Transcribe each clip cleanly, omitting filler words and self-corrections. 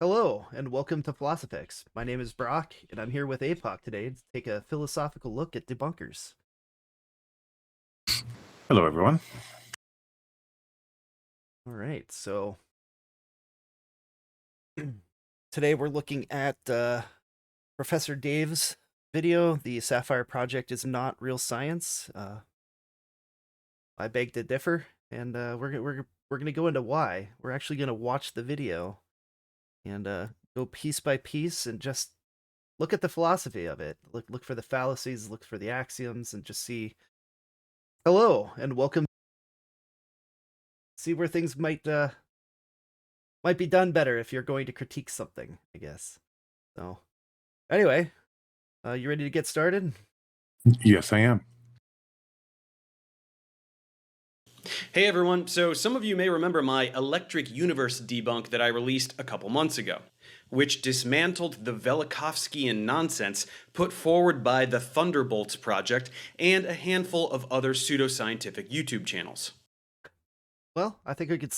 Hello, and welcome to Philosophics. My name is Brock, and I'm here with APOC today to take a philosophical look at debunkers. Hello, everyone. All right, so today we're looking at Professor Dave's video. The SAFIRE project is not real science. I beg to differ, and we're gonna go into why. We're actually gonna watch the video and go piece by piece and just look at the philosophy of it. Look for the fallacies, look for the axioms, and just see. Hello, and welcome. See where things might be done better if you're going to critique something, I guess. So, anyway, you ready to get started? Yes, I am. Hey everyone, so some of you may remember my electric universe debunk that I released a couple months ago, which dismantled the Velikovskian nonsense put forward by the Thunderbolts project and a handful of other pseudoscientific YouTube channels. Well, I think we could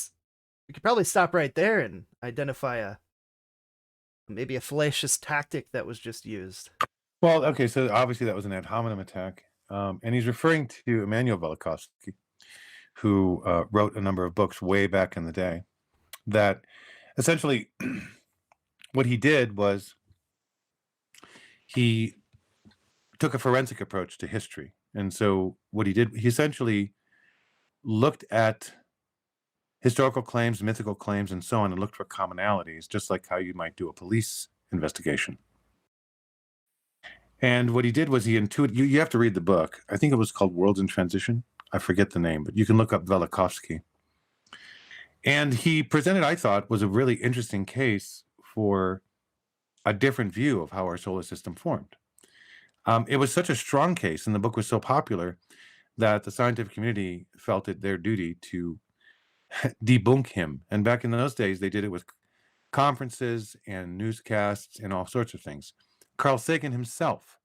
probably stop right there and identify maybe a fallacious tactic that was just used. Well, okay, so obviously that was an ad hominem attack. And he's referring to Immanuel Velikovsky, who wrote a number of books way back in the day that essentially what he did was he took a forensic approach to history. And so what he did, he essentially looked at historical claims, mythical claims, and so on, and looked for commonalities, just like how you might do a police investigation. And what he did was he intuited, you have to read the book. I think it was called Worlds in Transition. I forget the name, but you can look up Velikovsky. And he presented, I thought, was a really interesting case for a different view of how our solar system formed. It was such a strong case, and the book was so popular that the scientific community felt it their duty to debunk him. And back in those days, they did it with conferences and newscasts and all sorts of things. Carl Sagan himself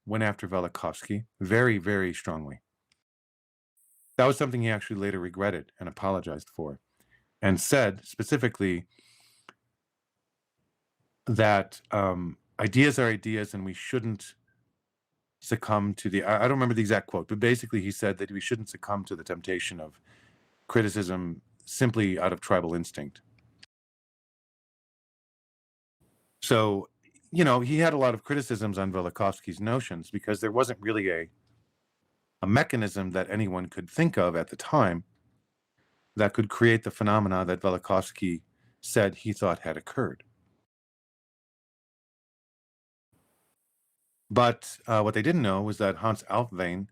went after Velikovsky very, very strongly. That was something he actually later regretted and apologized for, and said specifically that ideas are ideas and we shouldn't succumb to I don't remember the exact quote, but basically he said that we shouldn't succumb to the temptation of criticism simply out of tribal instinct. So, he had a lot of criticisms on Velikovsky's notions because there wasn't really a mechanism that anyone could think of at the time that could create the phenomena that Velikovsky said he thought had occurred. But what they didn't know was that Hans Alfvén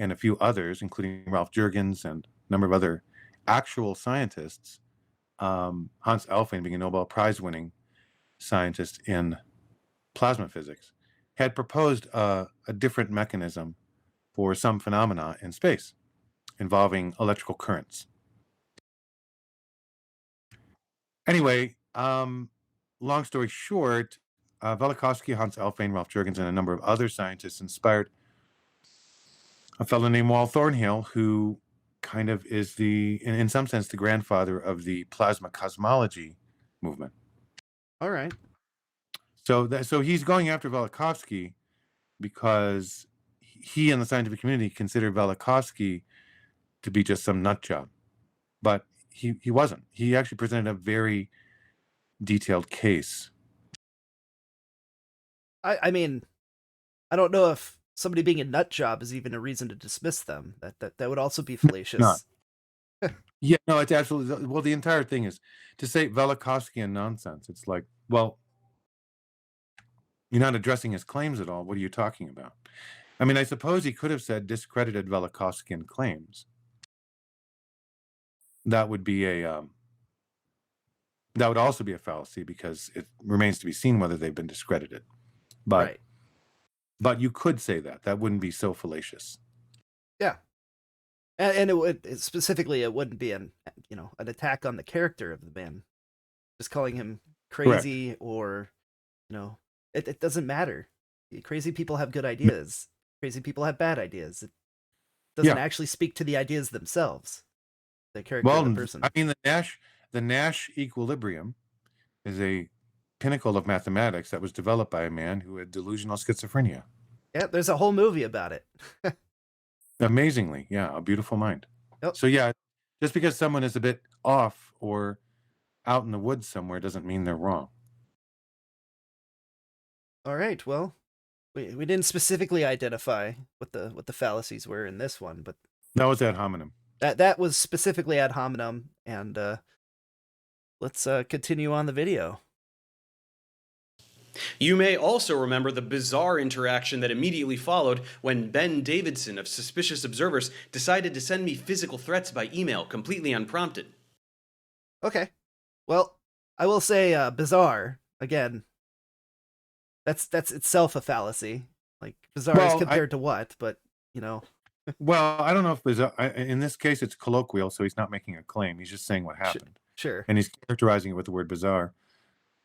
and a few others, including Ralph Jurgens and a number of other actual scientists, Hans Alfvén being a Nobel Prize-winning scientist in plasma physics, had proposed a different mechanism for some phenomena in space involving electrical currents. Anyway, long story short, Velikovsky, Hans Alfvén, Ralph Jurgens, and a number of other scientists inspired a fellow named Wal Thornhill, who kind of is in some sense, the grandfather of the plasma cosmology movement. All right. So he's going after Velikovsky because he and the scientific community consider Velikovsky to be just some nut job, but he wasn't. He actually presented a very detailed case. I mean, I don't know if somebody being a nut job is even a reason to dismiss them. That would also be Not. fallacious. Yeah, no, it's absolutely, well, the entire thing is to say Velikovskian nonsense. It's like, well, you're not addressing his claims at all. What are you talking about? I mean, I suppose he could have said discredited Velikovskian claims. That would be that would also be a fallacy because it remains to be seen whether they've been discredited. But Right. but you could say that. That wouldn't be so fallacious. Yeah. And specifically it wouldn't be an attack on the character of the man. Just calling him Correct. crazy or it doesn't matter. Crazy people have good ideas. Crazy people have bad ideas. It doesn't Yeah. actually speak to the ideas themselves. The character of the Well, person. I mean, the Nash equilibrium is a pinnacle of mathematics that was developed by a man who had delusional schizophrenia. Yeah, there's a whole movie about it. Amazingly, yeah, A Beautiful Mind. Yep. So yeah, just because someone is a bit off or out in the woods somewhere doesn't mean they're wrong. All right. Well, we didn't specifically identify what the fallacies were in this one, but That was ad hominem. that was specifically ad hominem, and let's continue on the video. You may also remember the bizarre interaction that immediately followed when Ben Davidson of Suspicious Observers decided to send me physical threats by email completely unprompted. Okay. Well, I will say bizarre again. That's itself a fallacy. Like bizarre Well, is compared to what, but you know. Well, I don't know if bizarre, in this case it's colloquial, so he's not making a claim. He's just saying what happened. Sure. And he's characterizing it with the word bizarre.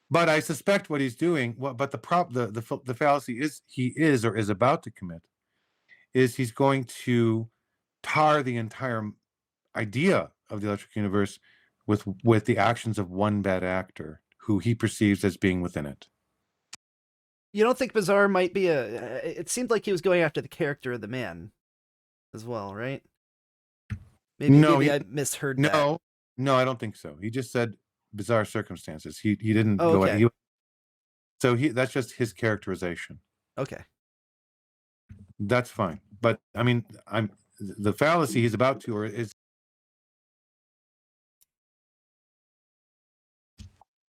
But I suspect what he's doing, but the fallacy he is or is about to commit is he's going to tar the entire idea of the electric universe with the actions of one bad actor who he perceives as being within it. You don't think bizarre might be it seemed like he was going after the character of the man as well, right? Maybe I misheard that. No, I don't think so. He just said bizarre circumstances. He didn't Oh, go okay. so that's just his characterization. Okay. That's fine. But I mean, the fallacy he's about to or is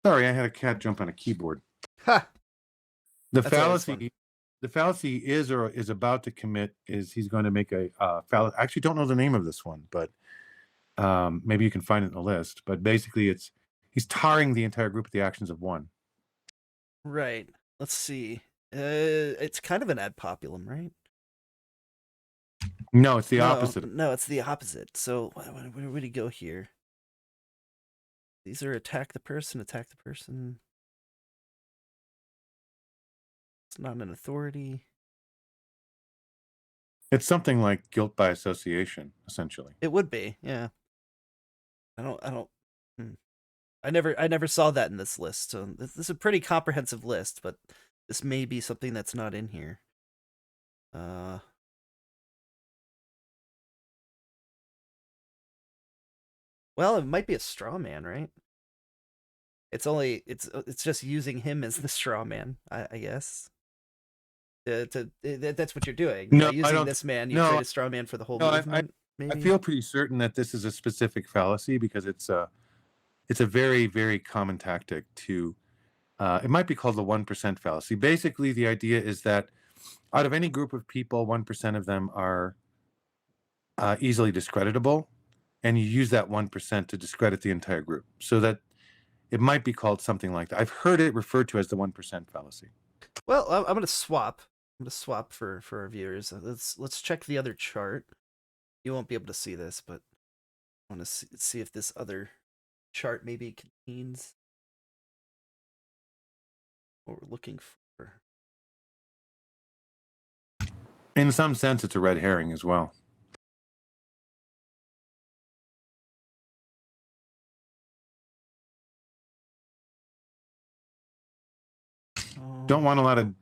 Sorry, I had a cat jump on a keyboard. Ha. The That's always fun. fallacy is or is about to commit is he's going to make a fallacy. I actually don't know the name of this one, but maybe you can find it in the list. But basically, he's tarring the entire group with the actions of one. Right. Let's see. It's kind of an ad populum, right? No, it's the opposite. No, it's the opposite. So where would he go here? These are attack the person. It's not an authority. It's something like guilt by association, essentially. It would be, yeah. I never saw that in this list. So this is a pretty comprehensive list, but this may be something that's not in here. Well, it might be a straw man, right? It's just using him as the straw man, I guess. That's what you're doing. No, By using this man, you create a straw man for the whole movement. I feel pretty certain that this is a specific fallacy because it's a very, very common tactic to. It might be called the 1% fallacy. Basically, the idea is that out of any group of people, 1% of them are easily discreditable, and you use that 1% to discredit the entire group. So that it might be called something like that. I've heard it referred to as the 1% fallacy. Well, I'm gonna swap. I'm gonna swap for our viewers. Let's check the other chart. You won't be able to see this, but I want to see if this other chart maybe contains what we're looking for. In some sense, it's a red herring as well. Don't want a lot of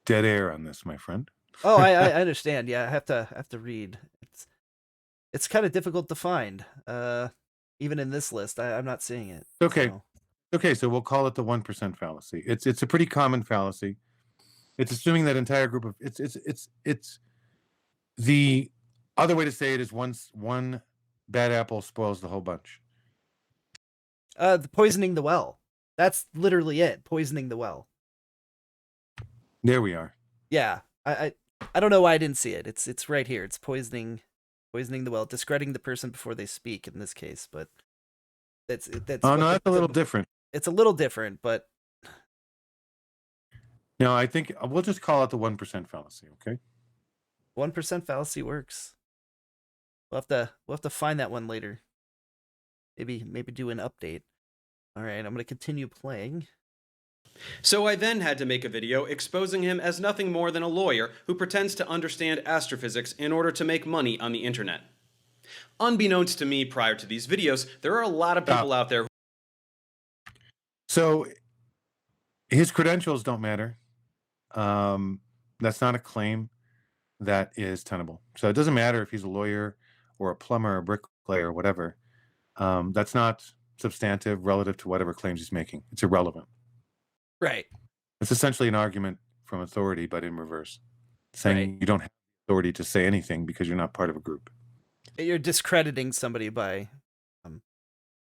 dead air on this, my friend. Oh, I understand. Yeah, I have to read. It's kind of difficult to find. Even in this list, I'm not seeing it. Okay. So. Okay, so we'll call it the 1% fallacy. It's a pretty common fallacy. It's assuming that entire group of it's the other way to say it is one bad apple spoils the whole bunch. The poisoning the well. That's literally it. Poisoning the well. There we are. Yeah, I don't know why I didn't see it. It's right here. It's poisoning the well, discrediting the person before they speak in this case, but that's Oh no, that's a little different. It's a little different, but no, I think we'll just call it the 1% fallacy, okay? 1% fallacy works. We'll have to find that one later. Maybe do an update. All right, I'm going to continue playing. So I then had to make a video exposing him as nothing more than a lawyer who pretends to understand astrophysics in order to make money on the internet. Unbeknownst to me prior to these videos, there are a lot of people out there. So His credentials don't matter. That's not a claim that is tenable. So it doesn't matter if he's a lawyer or a plumber or a bricklayer or whatever. That's not substantive relative to whatever claims he's making. It's irrelevant. Right. It's essentially an argument from authority, but in reverse, saying Right. you don't have authority to say anything because you're not part of a group. You're discrediting somebody by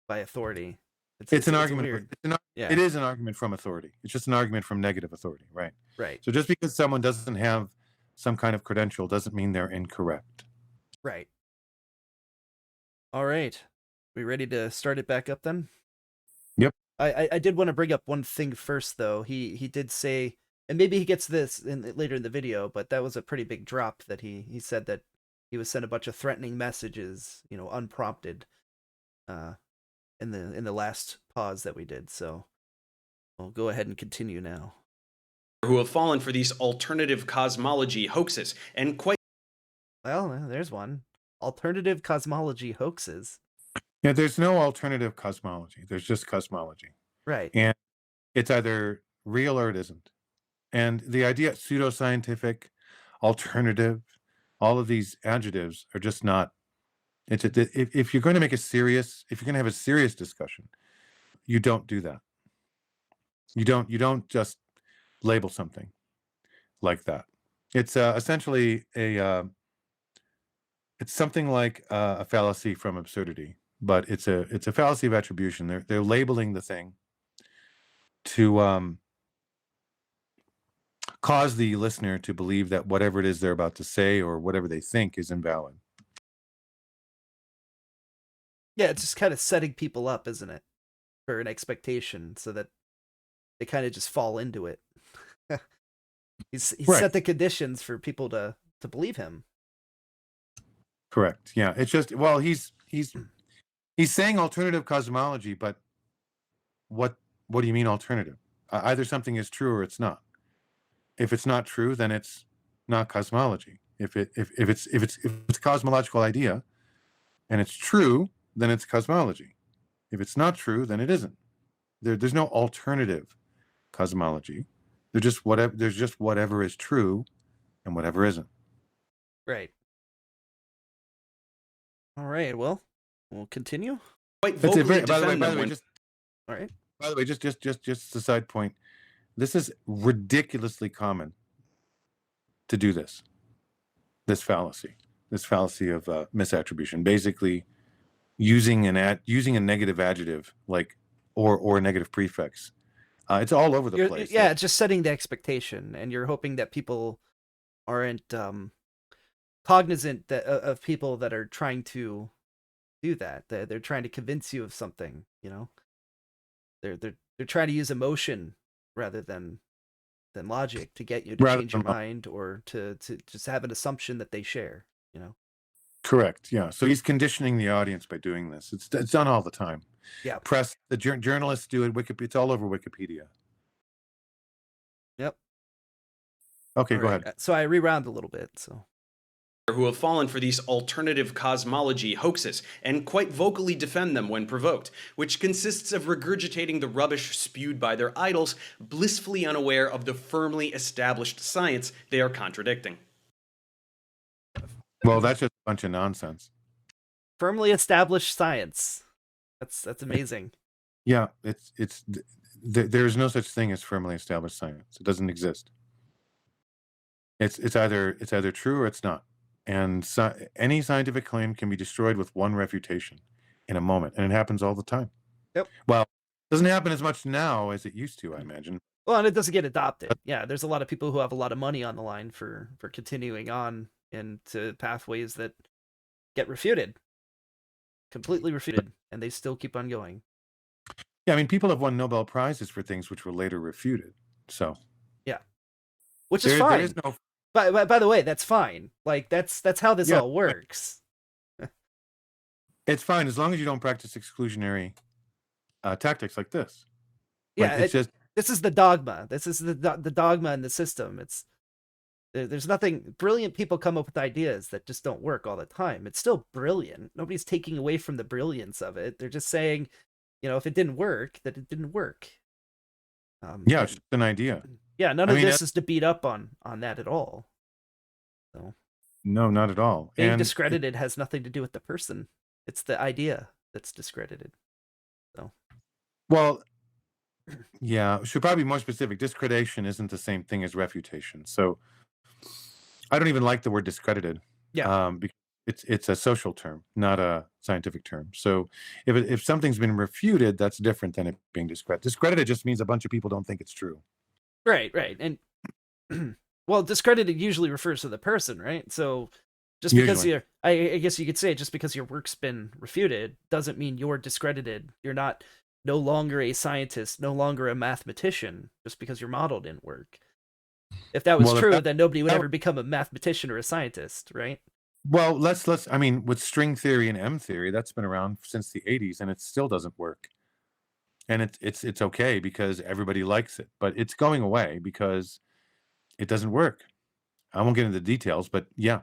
authority. It's an argument. Weird. Yeah. It is an argument from authority. It's just an argument from negative authority, right? Right. So just because someone doesn't have some kind of credential doesn't mean they're incorrect. Right. All right. We ready to start it back up then? Yep. I did want to bring up one thing first, though. He did say, and maybe he gets this later in the video, but that was a pretty big drop that he said that he was sent a bunch of threatening messages, unprompted, in the last pause that we did. So we'll go ahead and continue now. Who have fallen for these alternative cosmology hoaxes, and quite Well, there's one. Alternative cosmology hoaxes. Yeah, there's no alternative cosmology. There's just cosmology. Right. And it's either real or it isn't. And the idea pseudoscientific, alternative, all of these adjectives are just not. If you're going to if you're going to have a serious discussion, you don't do that. You don't just label something like that. It's essentially it's something like a fallacy from absurdity, but it's a fallacy of attribution. They're labeling the thing to cause the listener to believe that whatever it is they're about to say or whatever they think is invalid. Yeah, it's just kind of setting people up, isn't it, for an expectation, so that they kind of just fall into it. He's Right. set the conditions for people to believe him. Correct. Yeah. It's just he's saying alternative cosmology, but what do you mean alternative? Either something is true or it's not. If it's not true, then it's not cosmology. If it's a cosmological idea and it's true, then it's cosmology. If it's not true, then it isn't. There's no alternative cosmology. There's just whatever is true and whatever isn't. Right. All right. Well, we'll continue. quite That's it. vocally By the way, defend them when All right. By the way, just a side point. This is ridiculously common to do this fallacy of misattribution. Basically, using a negative adjective like or a negative prefix. It's all over the place. Yeah, it's just setting the expectation, and you're hoping that people aren't cognizant of people that are trying to do that. They're trying to convince you of something. They're trying to use emotion rather than logic to get you to change your mind or to just have an assumption that they share. Correct. Yeah. So he's conditioning the audience by doing this. It's done all the time. Yeah. Press, the journalists do it. It's all over Wikipedia. Yep. Okay, go ahead. So I rewound a little bit. So who have fallen for these alternative cosmology hoaxes and quite vocally defend them when provoked, which consists of regurgitating the rubbish spewed by their idols, blissfully unaware of the firmly established science they are contradicting. Well, that's just a bunch of nonsense. Firmly established science. That's amazing. Yeah, there's no such thing as firmly established science. It doesn't exist. It's either true or it's not. And any scientific claim can be destroyed with one refutation in a moment, and it happens all the time. Yep. Well, it doesn't happen as much now as it used to, I imagine. Well, and it doesn't get adopted. Yeah, there's a lot of people who have a lot of money on the line for continuing on into pathways that get refuted, completely refuted, and they still keep on going. Yeah, I mean, people have won Nobel Prizes for things which were later refuted. So yeah, which is fine. There is no. By the way, that's fine. Like that's how this all works. It's fine as long as you don't practice exclusionary tactics like this. Yeah, this is the dogma. This is the dogma in the system. There's nothing. Brilliant people come up with ideas that just don't work all the time. It's still brilliant. Nobody's taking away from the brilliance of it. They're just saying, if it didn't work, that it didn't work. Yeah, it's just an idea. Yeah, none I of mean, this is to beat up on that at all. So no, not at all. being And discredited has nothing to do with the person. It's the idea that's discredited. So well, yeah, should probably be more specific. Discreditation isn't the same thing as refutation. So I don't even like the word discredited. yeah, Because it's a social term, not a scientific term. So if something's been refuted, that's different than it being discredited. Discredited just means a bunch of people don't think it's true. right. And well, discredited usually refers to the person, right? So just because Usually. you're, I guess you could say, just because your work's been refuted doesn't mean you're discredited. You're not no longer a scientist, no longer a mathematician, just because your model didn't work. If that was Well, if true, that, then nobody would that ever become a mathematician or a scientist, right? well, let's I mean, with string theory and M theory, that's been around since the 80s and it still doesn't work. And it's okay because everybody likes it, but it's going away because it doesn't work. I won't get into the details, but yeah.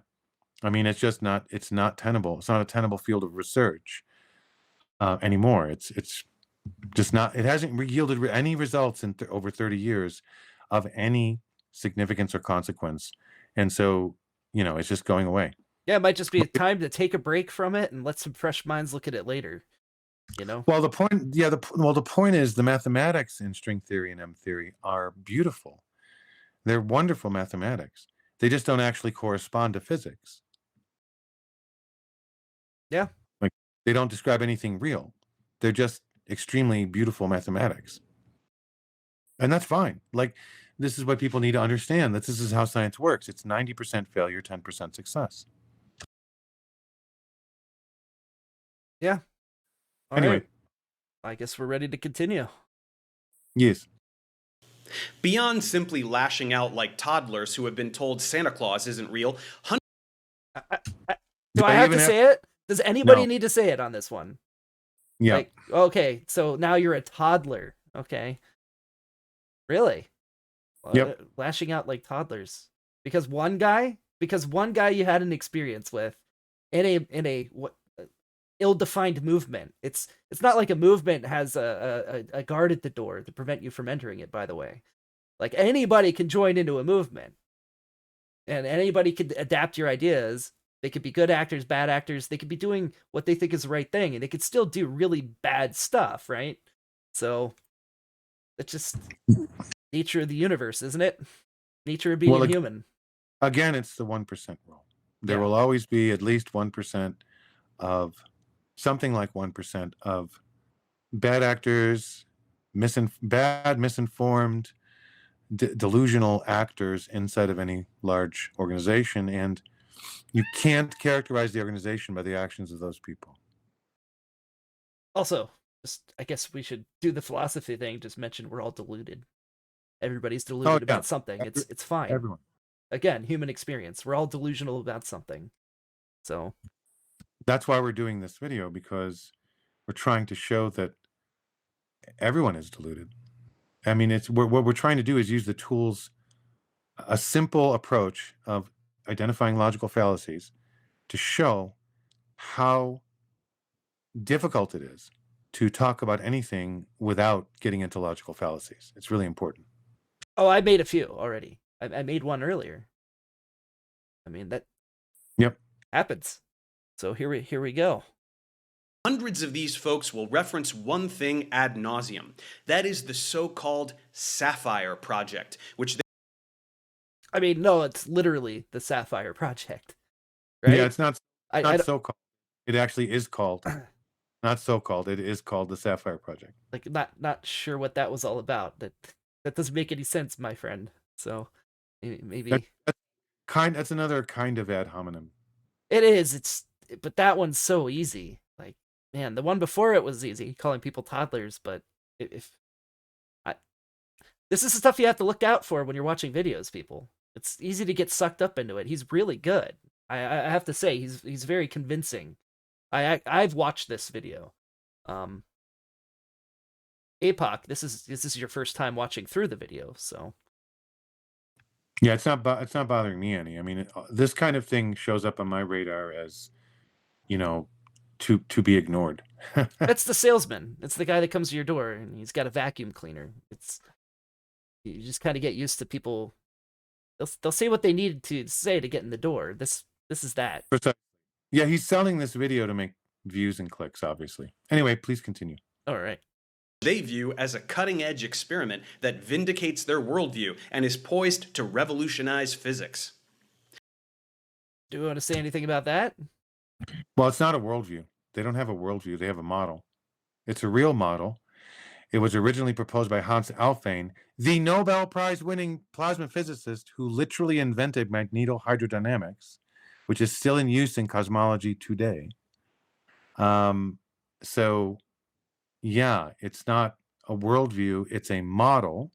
I mean, it's not tenable. It's not a tenable field of research anymore. It's just not, it hasn't yielded any results in over 30 years of any significance or consequence. And so, it's just going away. Yeah, it might just be time to take a break from it and let some fresh minds look at it later. Well, the point, yeah, the point is the mathematics in string theory and M theory are beautiful. They're wonderful mathematics. They just don't actually correspond to physics. Yeah. Like they don't describe anything real. They're just extremely beautiful mathematics. And that's fine. Like this is what people need to understand that this is how science works. It's 90% failure, 10% success. Yeah. All Anyway, right. I guess we're ready to continue. yes. Beyond simply lashing out like toddlers who have been told Santa Claus isn't real, Do I have to say it? Does anybody No. need to say it on this one? Yeah. Like, okay, so now you're a toddler. Okay. Really? Yep. Lashing out like toddlers. Because one guy you had an experience with in a what ill-defined movement. It's not like a movement has a guard at the door to prevent you from entering it, by the way. Like anybody can join into a movement. And anybody could adapt your ideas. They could be good actors, bad actors. They could be doing what they think is the right thing, and they could still do really bad stuff, right? So it's just nature of the universe, isn't it? Nature of being Well, human. again, it's the 1% rule. There will always be at least 1% of something like 1% of bad actors, bad, misinformed, delusional actors inside of any large organization. And you can't characterize the organization by the actions of those people. Also, just I guess we should do the philosophy thing. Just mention we're all deluded. Everybody's deluded about something. It's fine. Everyone. Again, human experience. We're all delusional about something. So that's why we're doing this video, because we're trying to show that everyone is deluded. I mean, what we're trying to do is use the tools, a simple approach of identifying logical fallacies to show how difficult it is to talk about anything without getting into logical fallacies. It's really important. Oh, I made a few already. I made one earlier. I mean, that happens. So here we go. Hundreds of these folks will reference one thing ad nauseum. That is the so-called SAFIRE project, which I mean, no, it's literally the SAFIRE project, right? Yeah, it's not so-called. It actually is called. Not so-called. It is called the SAFIRE project. Like, not sure what that was all about. That doesn't make any sense, my friend. So maybe that's another kind of ad hominem. It is. But that one's so easy. Like, man, the one before it was easy, calling people toddlers. But this is the stuff you have to look out for when you're watching videos, people. It's easy to get sucked up into it. He's really good. I have to say, he's very convincing. I've watched this video. APOC, this is your first time watching through the video, so yeah, it's not bothering me any. I mean, this kind of thing shows up on my radar as, to be ignored. It's the salesman. It's the guy that comes to your door and he's got a vacuum cleaner. You just kind of get used to people. They'll say what they needed to say to get in the door. This is that. Precisely. Yeah, he's selling this video to make views and clicks, obviously. Anyway, please continue. All right. They view as a cutting-edge experiment that vindicates their worldview and is poised to revolutionize physics. Do you want to say anything about that? Well, it's not a worldview. They don't have a worldview. They have a model. It's a real model. It was originally proposed by Hans Alfvén, the Nobel Prize-winning plasma physicist who literally invented magnetohydrodynamics, which is still in use in cosmology today. So, yeah, it's not a worldview. It's a model.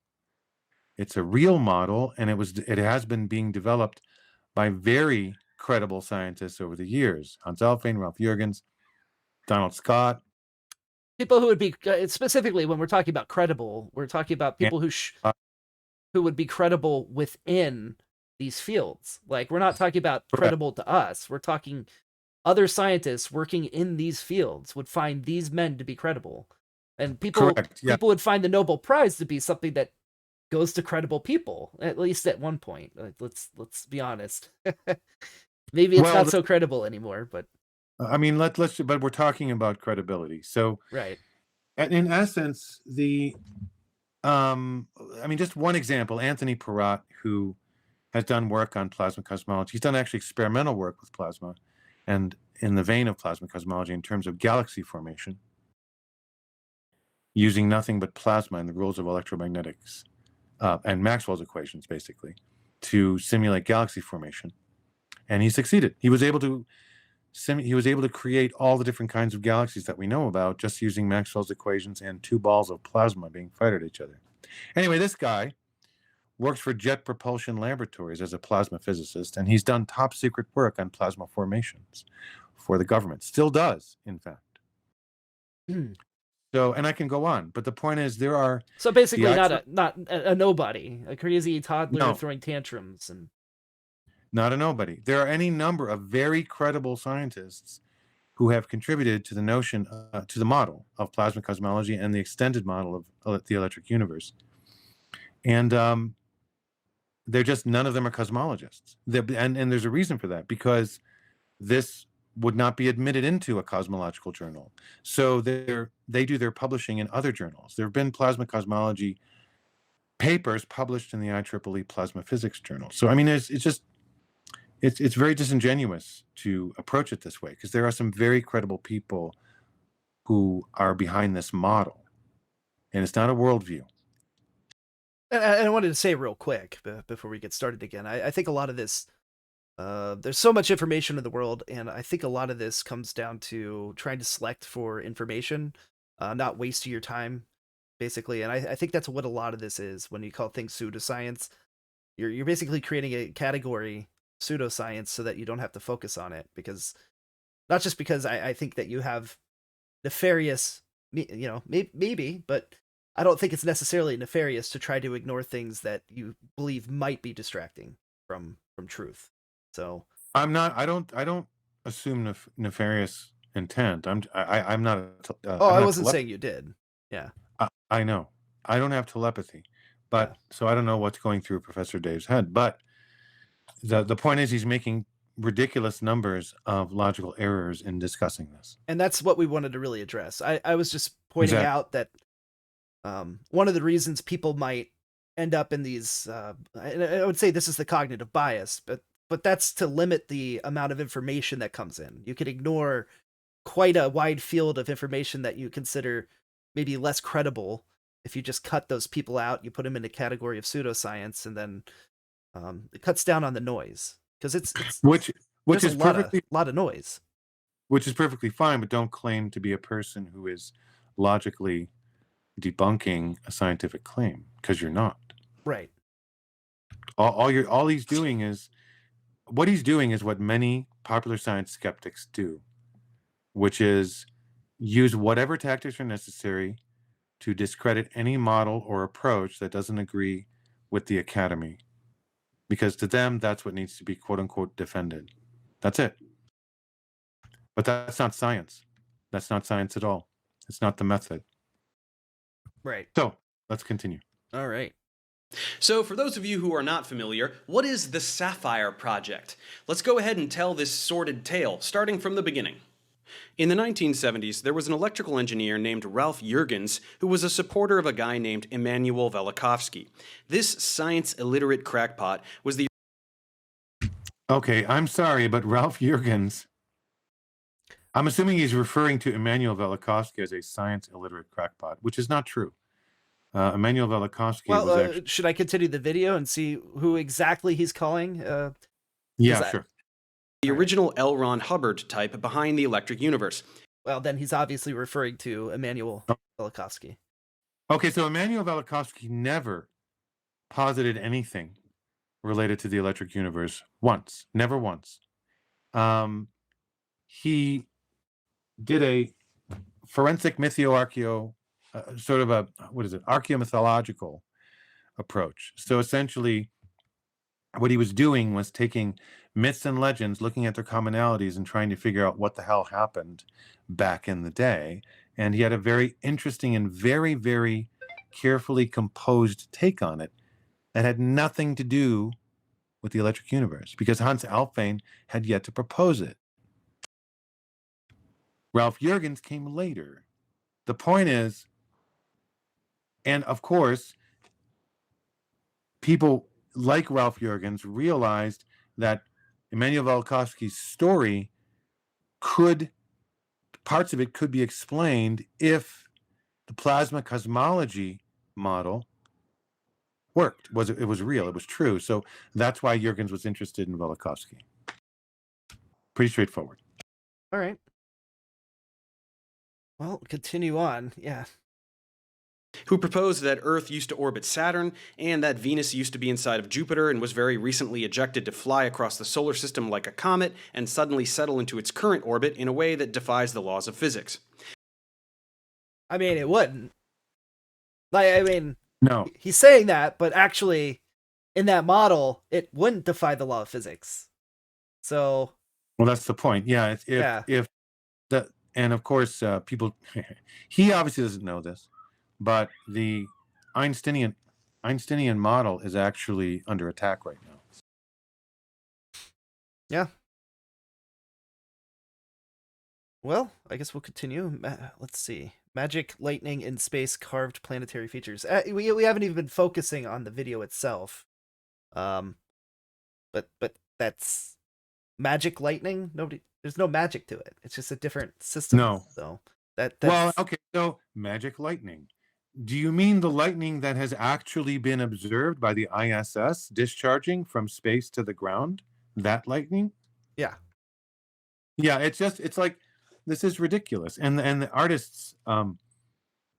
It's a real model, and it has been being developed by very credible scientists over the years. Hans Alfvén, Ralph Jurgens, Donald Scott. People who would be specifically when we're talking about credible, we're talking about people who would be credible within these fields. Like, we're not talking about credible to us. We're talking other scientists working in these fields would find these men to be credible, and people would find the Nobel Prize to be something that goes to credible people, at least at one point. Let's be honest. Maybe it's not so credible anymore, but I mean, but we're talking about credibility. So, right. In essence, I mean, just one example, Anthony Perrott, who has done work on plasma cosmology. He's done actually experimental work with plasma, and in the vein of plasma cosmology in terms of galaxy formation, using nothing but plasma and the rules of electromagnetics and Maxwell's equations, basically, to simulate galaxy formation. And he succeeded. He was able to create all the different kinds of galaxies that we know about just using Maxwell's equations and two balls of plasma being fired at each other. Anyway, this guy works for Jet Propulsion Laboratories as a plasma physicist, and he's done top secret work on plasma formations for the government. Still does, in fact. So, and I can go on, but the point is there are... So basically not a nobody, a crazy toddler throwing tantrums and... Not a nobody. There are any number of very credible scientists who have contributed to the notion, to the model of plasma cosmology and the extended model of the electric universe. And they're just, none of them are cosmologists. And there's a reason for that, because this would not be admitted into a cosmological journal. So they do their publishing in other journals. There have been plasma cosmology papers published in the IEEE Plasma Physics Journal. So, I mean, it's very disingenuous to approach it this way, because there are some very credible people who are behind this model, and it's not a worldview. And I wanted to say real quick before we get started again, I think a lot of this, there's so much information in the world, and I think a lot of this comes down to trying to select for information, not wasting your time, basically. And I think that's what a lot of this is when you call things pseudoscience. You're basically creating a category, pseudoscience, so that you don't have to focus on it, because not just because I think that you have nefarious, maybe, but I don't think it's necessarily nefarious to try to ignore things that you believe might be distracting from truth. So I don't assume nefarious intent. I'm not. I wasn't saying you did. Yeah, I know. I don't have telepathy, but so I don't know what's going through Professor Dave's head. But the point is, he's making ridiculous numbers of logical errors in discussing this, and that's what we wanted to really address. I was just pointing out that one of the reasons people might end up in these, I would say this is the cognitive bias, but that's to limit the amount of information that comes in. You could ignore quite a wide field of information that you consider maybe less credible if you just cut those people out. You put them in a category of pseudoscience, and then it cuts down on the noise, because it's which is a lot of noise, which is perfectly fine. But don't claim to be a person who is logically debunking a scientific claim, because you're not. Right. All he's doing is what many popular science skeptics do, which is use whatever tactics are necessary to discredit any model or approach that doesn't agree with the academy, because to them that's what needs to be quote unquote defended. That's it. But that's not science. That's not science at all. It's not the method. Right. So let's continue. All right. So, for those of you who are not familiar, what is the SAFIRE project? Let's go ahead and tell this sordid tale, starting from the beginning. In the 1970s, there was an electrical engineer named Ralph Jurgens who was a supporter of a guy named Immanuel Velikovsky. This science-illiterate crackpot was the... Okay, I'm sorry, but Ralph Jurgens, I'm assuming he's referring to Immanuel Velikovsky as a science illiterate crackpot, which is not true. Immanuel Velikovsky Well, was actually... should I continue the video and see who exactly he's calling? Yeah, that- sure. the original L. Ron Hubbard type behind the electric universe. Well, then he's obviously referring to Immanuel Velikovsky. Okay, so Immanuel Velikovsky never posited anything related to the electric universe once, never once. He did a forensic mythio-archeo, sort of a, what is it, archaeomythological approach. So essentially, what he was doing was taking myths and legends, looking at their commonalities and trying to figure out what the hell happened back in the day. And he had a very interesting and very, very carefully composed take on it that had nothing to do with the electric universe, because Hans Alfvén had yet to propose it. Ralph Jurgens came later. The point is, and of course, people like Ralph Jurgens realized that Immanuel Velikovsky's story parts of it could be explained if the plasma cosmology model worked. It was real, it was true. So that's why Jurgens was interested in Velikovsky. Pretty straightforward. All right. Well, continue on. Yeah. Who proposed that Earth used to orbit Saturn, and that Venus used to be inside of Jupiter and was very recently ejected to fly across the solar system like a comet and suddenly settle into its current orbit in a way that defies the laws of physics. I mean, it wouldn't. I mean, No. he's saying that, but actually, in that model, it wouldn't defy the law of physics. So, Well, that's the point. Yeah. And of course, people, he obviously doesn't know this, but the Einsteinian model is actually under attack right now. yeah. Well, I guess we'll continue. Let's see. Magic, lightning, in space, carved planetary features. We haven't even been focusing on the video itself. But that's magic, lightning. There's no magic to it. It's just a different system. No. So that's... Well, okay. So magic lightning. Do you mean the lightning that has actually been observed by the ISS discharging from space to the ground? That lightning? Yeah. Yeah. It's like, this is ridiculous. And the artists,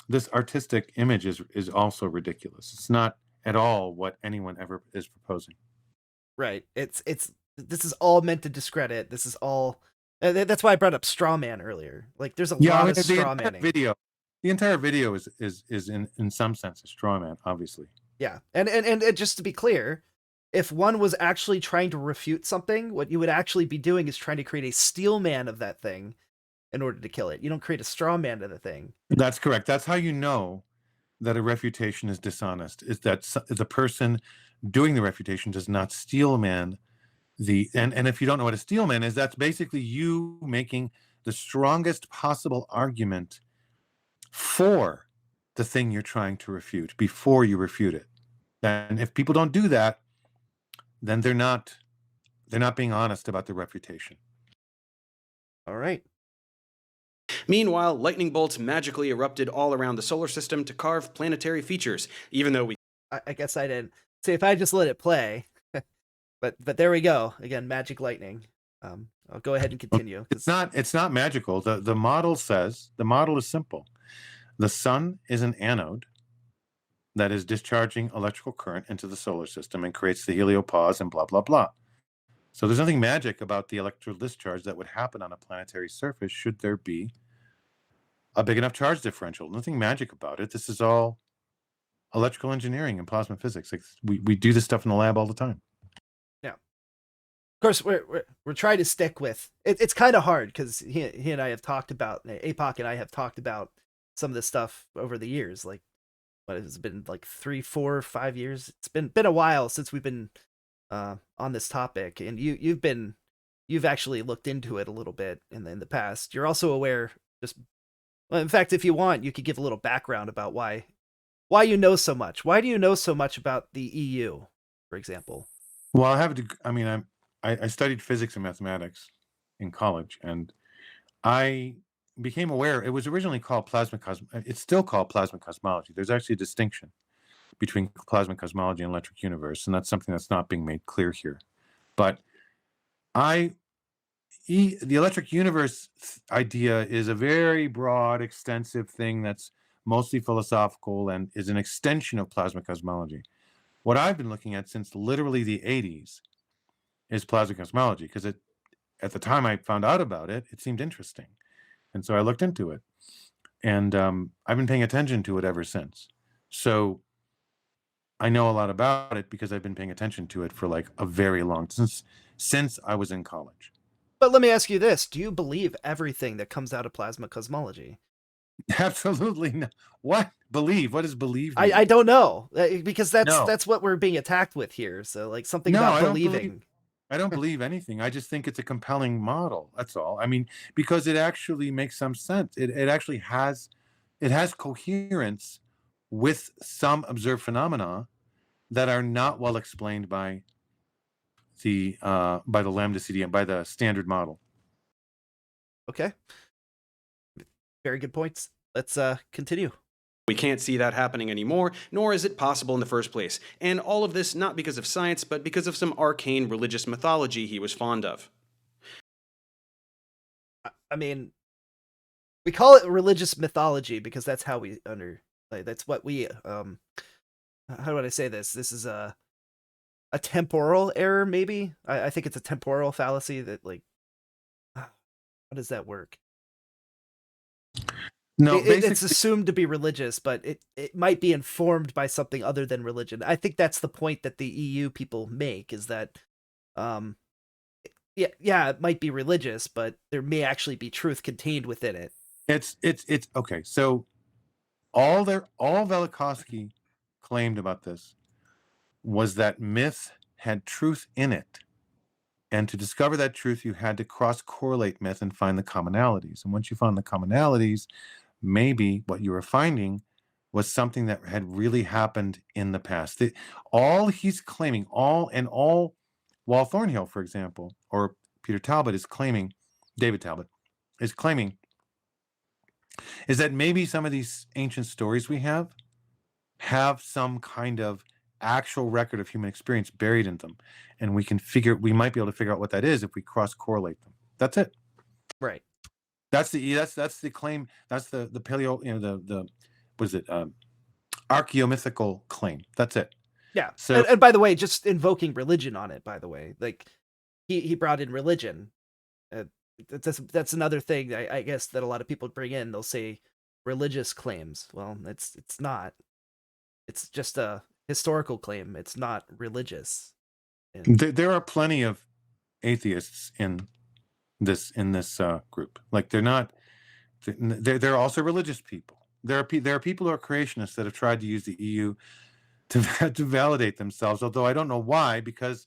this artistic image is also ridiculous. It's not at all what anyone ever is proposing. Right. This is all meant to discredit. This is all... That's why I brought up straw man earlier. Like, there's a lot of straw manning. The entire video is in some sense a straw man, obviously. Yeah, and just to be clear, if one was actually trying to refute something, what you would actually be doing is trying to create a steel man of that thing in order to kill it. You don't create a straw man of the thing. That's correct. That's how you know that a refutation is dishonest, is that the person doing the refutation does not steel man and if you don't know what a steel man is, that's basically you making the strongest possible argument for the thing you're trying to refute before you refute it. And if people don't do that, then they're not being honest about the refutation. All right. Meanwhile, lightning bolts magically erupted all around the solar system to carve planetary features, even though I guess I didn't. See, if I just let it play... But there we go. Again, magic lightning. I'll go ahead and continue. It's not magical. The model says, the model is simple. The sun is an anode that is discharging electrical current into the solar system and creates the heliopause and blah, blah, blah. So there's nothing magic about the electrical discharge that would happen on a planetary surface should there be a big enough charge differential. Nothing magic about it. This is all electrical engineering and plasma physics. Like we do this stuff in the lab all the time. Of course, we're trying to stick with it. It's kind of hard because he and I have talked about, APOC and I have talked about some of this stuff over the years. Like, what has it been, like 3, 4, 5 years? It's been a while since we've been on this topic, and you've actually looked into it a little bit in the past. You're also aware, just well, in fact, if you want, you could give a little background about why you know so much. Why do you know so much about the EU, for example? Well, I have to. I mean, I studied physics and mathematics in college, and I became aware it was originally called it's still called plasma cosmology. There's actually a distinction between plasma cosmology and electric universe, and that's something that's not being made clear here. But I the electric universe idea is a very broad, extensive thing that's mostly philosophical and is an extension of plasma cosmology. What I've been looking at since literally the 80s is plasma cosmology, because at the time I found out about it, it seemed interesting. And so I looked into it. And I've been paying attention to it ever since. So I know a lot about it because I've been paying attention to it for like a very long since I was in college. But let me ask you this: do you believe everything that comes out of plasma cosmology? Absolutely not. What believe? What does believe mean? I don't know, because No, that's what we're being attacked with here. So like something no, about I don't believe. believing. I don't believe anything. I just think it's a compelling model. That's all. I mean, because it actually makes some sense. It actually has coherence with some observed phenomena that are not well explained by the lambda CDM, by the standard model. Okay, very good points. Let's continue. We can't see that happening anymore, nor is it possible in the first place. And all of this not because of science, but because of some arcane religious mythology he was fond of. I mean, we call it religious mythology because that's how we that's what we how do I say this? This is a temporal error, maybe. I think it's a temporal fallacy that like how does that work? No, It's basically, assumed to be religious, but it might be informed by something other than religion. I think that's the point that the EU people make, is that um yeah, it might be religious, but there may actually be truth contained within it. it's okay. So all Velikovsky claimed about this was that myth had truth in it. And to discover that truth, you had to cross correlate myth and find the commonalities. And once you found the commonalities, maybe what you were finding was something that had really happened in the past. All he's claiming, all Wal Thornhill, for example, or Peter Talbot is claiming, David Talbot is claiming, is that maybe some of these ancient stories we have some kind of actual record of human experience buried in them, and we might be able to figure out what that is if we cross correlate them. That's it. Right. That's the claim. That's the paleo, the what is it, archaeomythical claim. That's it. Yeah. So And by the way, just invoking religion on it, by the way, like he brought in religion. Uh, that's another thing I guess that a lot of people bring in. They'll say religious claims. Well, it's not. It's just a historical claim. It's not religious. And there are plenty of atheists in this group. Like they're also religious people. There are people who are creationists that have tried to use the EU to to validate themselves. Although I don't know why, because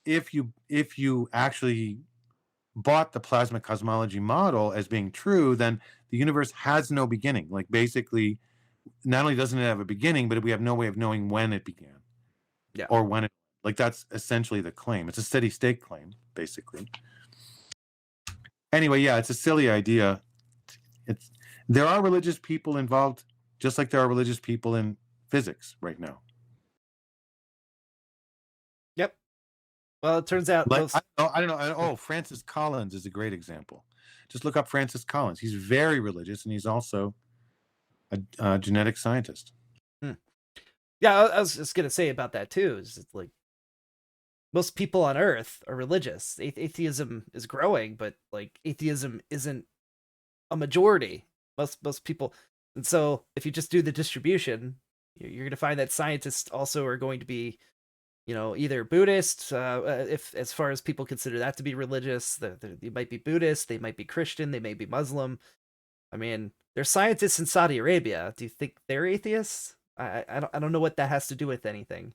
if you actually bought the plasma cosmology model as being true, then the universe has no beginning. Like basically, not only doesn't it have a beginning, but we have no way of knowing when it began yeah. or when it. Like that's essentially the claim. It's a steady state claim, basically. Anyway, yeah, it's a silly idea. There are religious people involved, just like there are religious people in physics right now. Yep. Well, it turns out Like those. I don't know. Oh, Francis Collins is a great example. Just look up Francis Collins. He's very religious, and he's also a genetic scientist. Hmm. Yeah, I was just gonna say about that too. Is it's like most people on Earth are religious. Atheism is growing, but like atheism isn't a majority. Most people, and so if you just do the distribution, you're going to find that scientists also are going to be, either Buddhist, if as far as people consider that to be religious. They might be Buddhist, they might be Christian, they may be Muslim. I mean, there's scientists in Saudi Arabia. Do you think they're atheists? I don't know what that has to do with anything.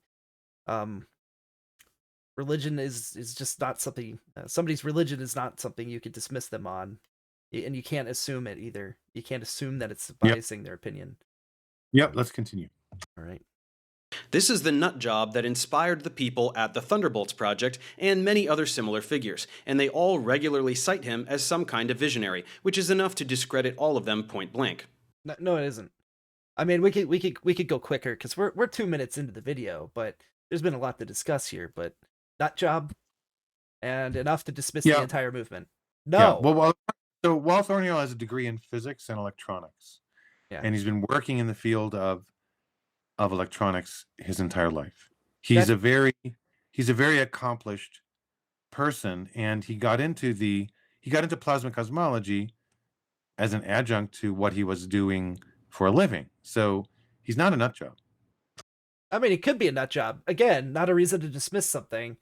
Religion is just not something. Somebody's religion is not something you could dismiss them on, and you can't assume it either. You can't assume that it's Yep. biasing their opinion. Yep. Let's continue. All right. This is the nut job that inspired the people at the Thunderbolts Project and many other similar figures, and they all regularly cite him as some kind of visionary, which is enough to discredit all of them point blank. No, it isn't. I mean, we could go quicker because we're 2 minutes into the video, but there's been a lot to discuss here. But nut job, and enough to dismiss the entire movement. No. Yeah. Well, so Walt Thornhill has a degree in physics and electronics, and he's been working in the field of electronics his entire life. He's a very accomplished person, and he got into plasma cosmology as an adjunct to what he was doing for a living. So he's not a nut job. I mean, it could be a nut job. Again, not a reason to dismiss something.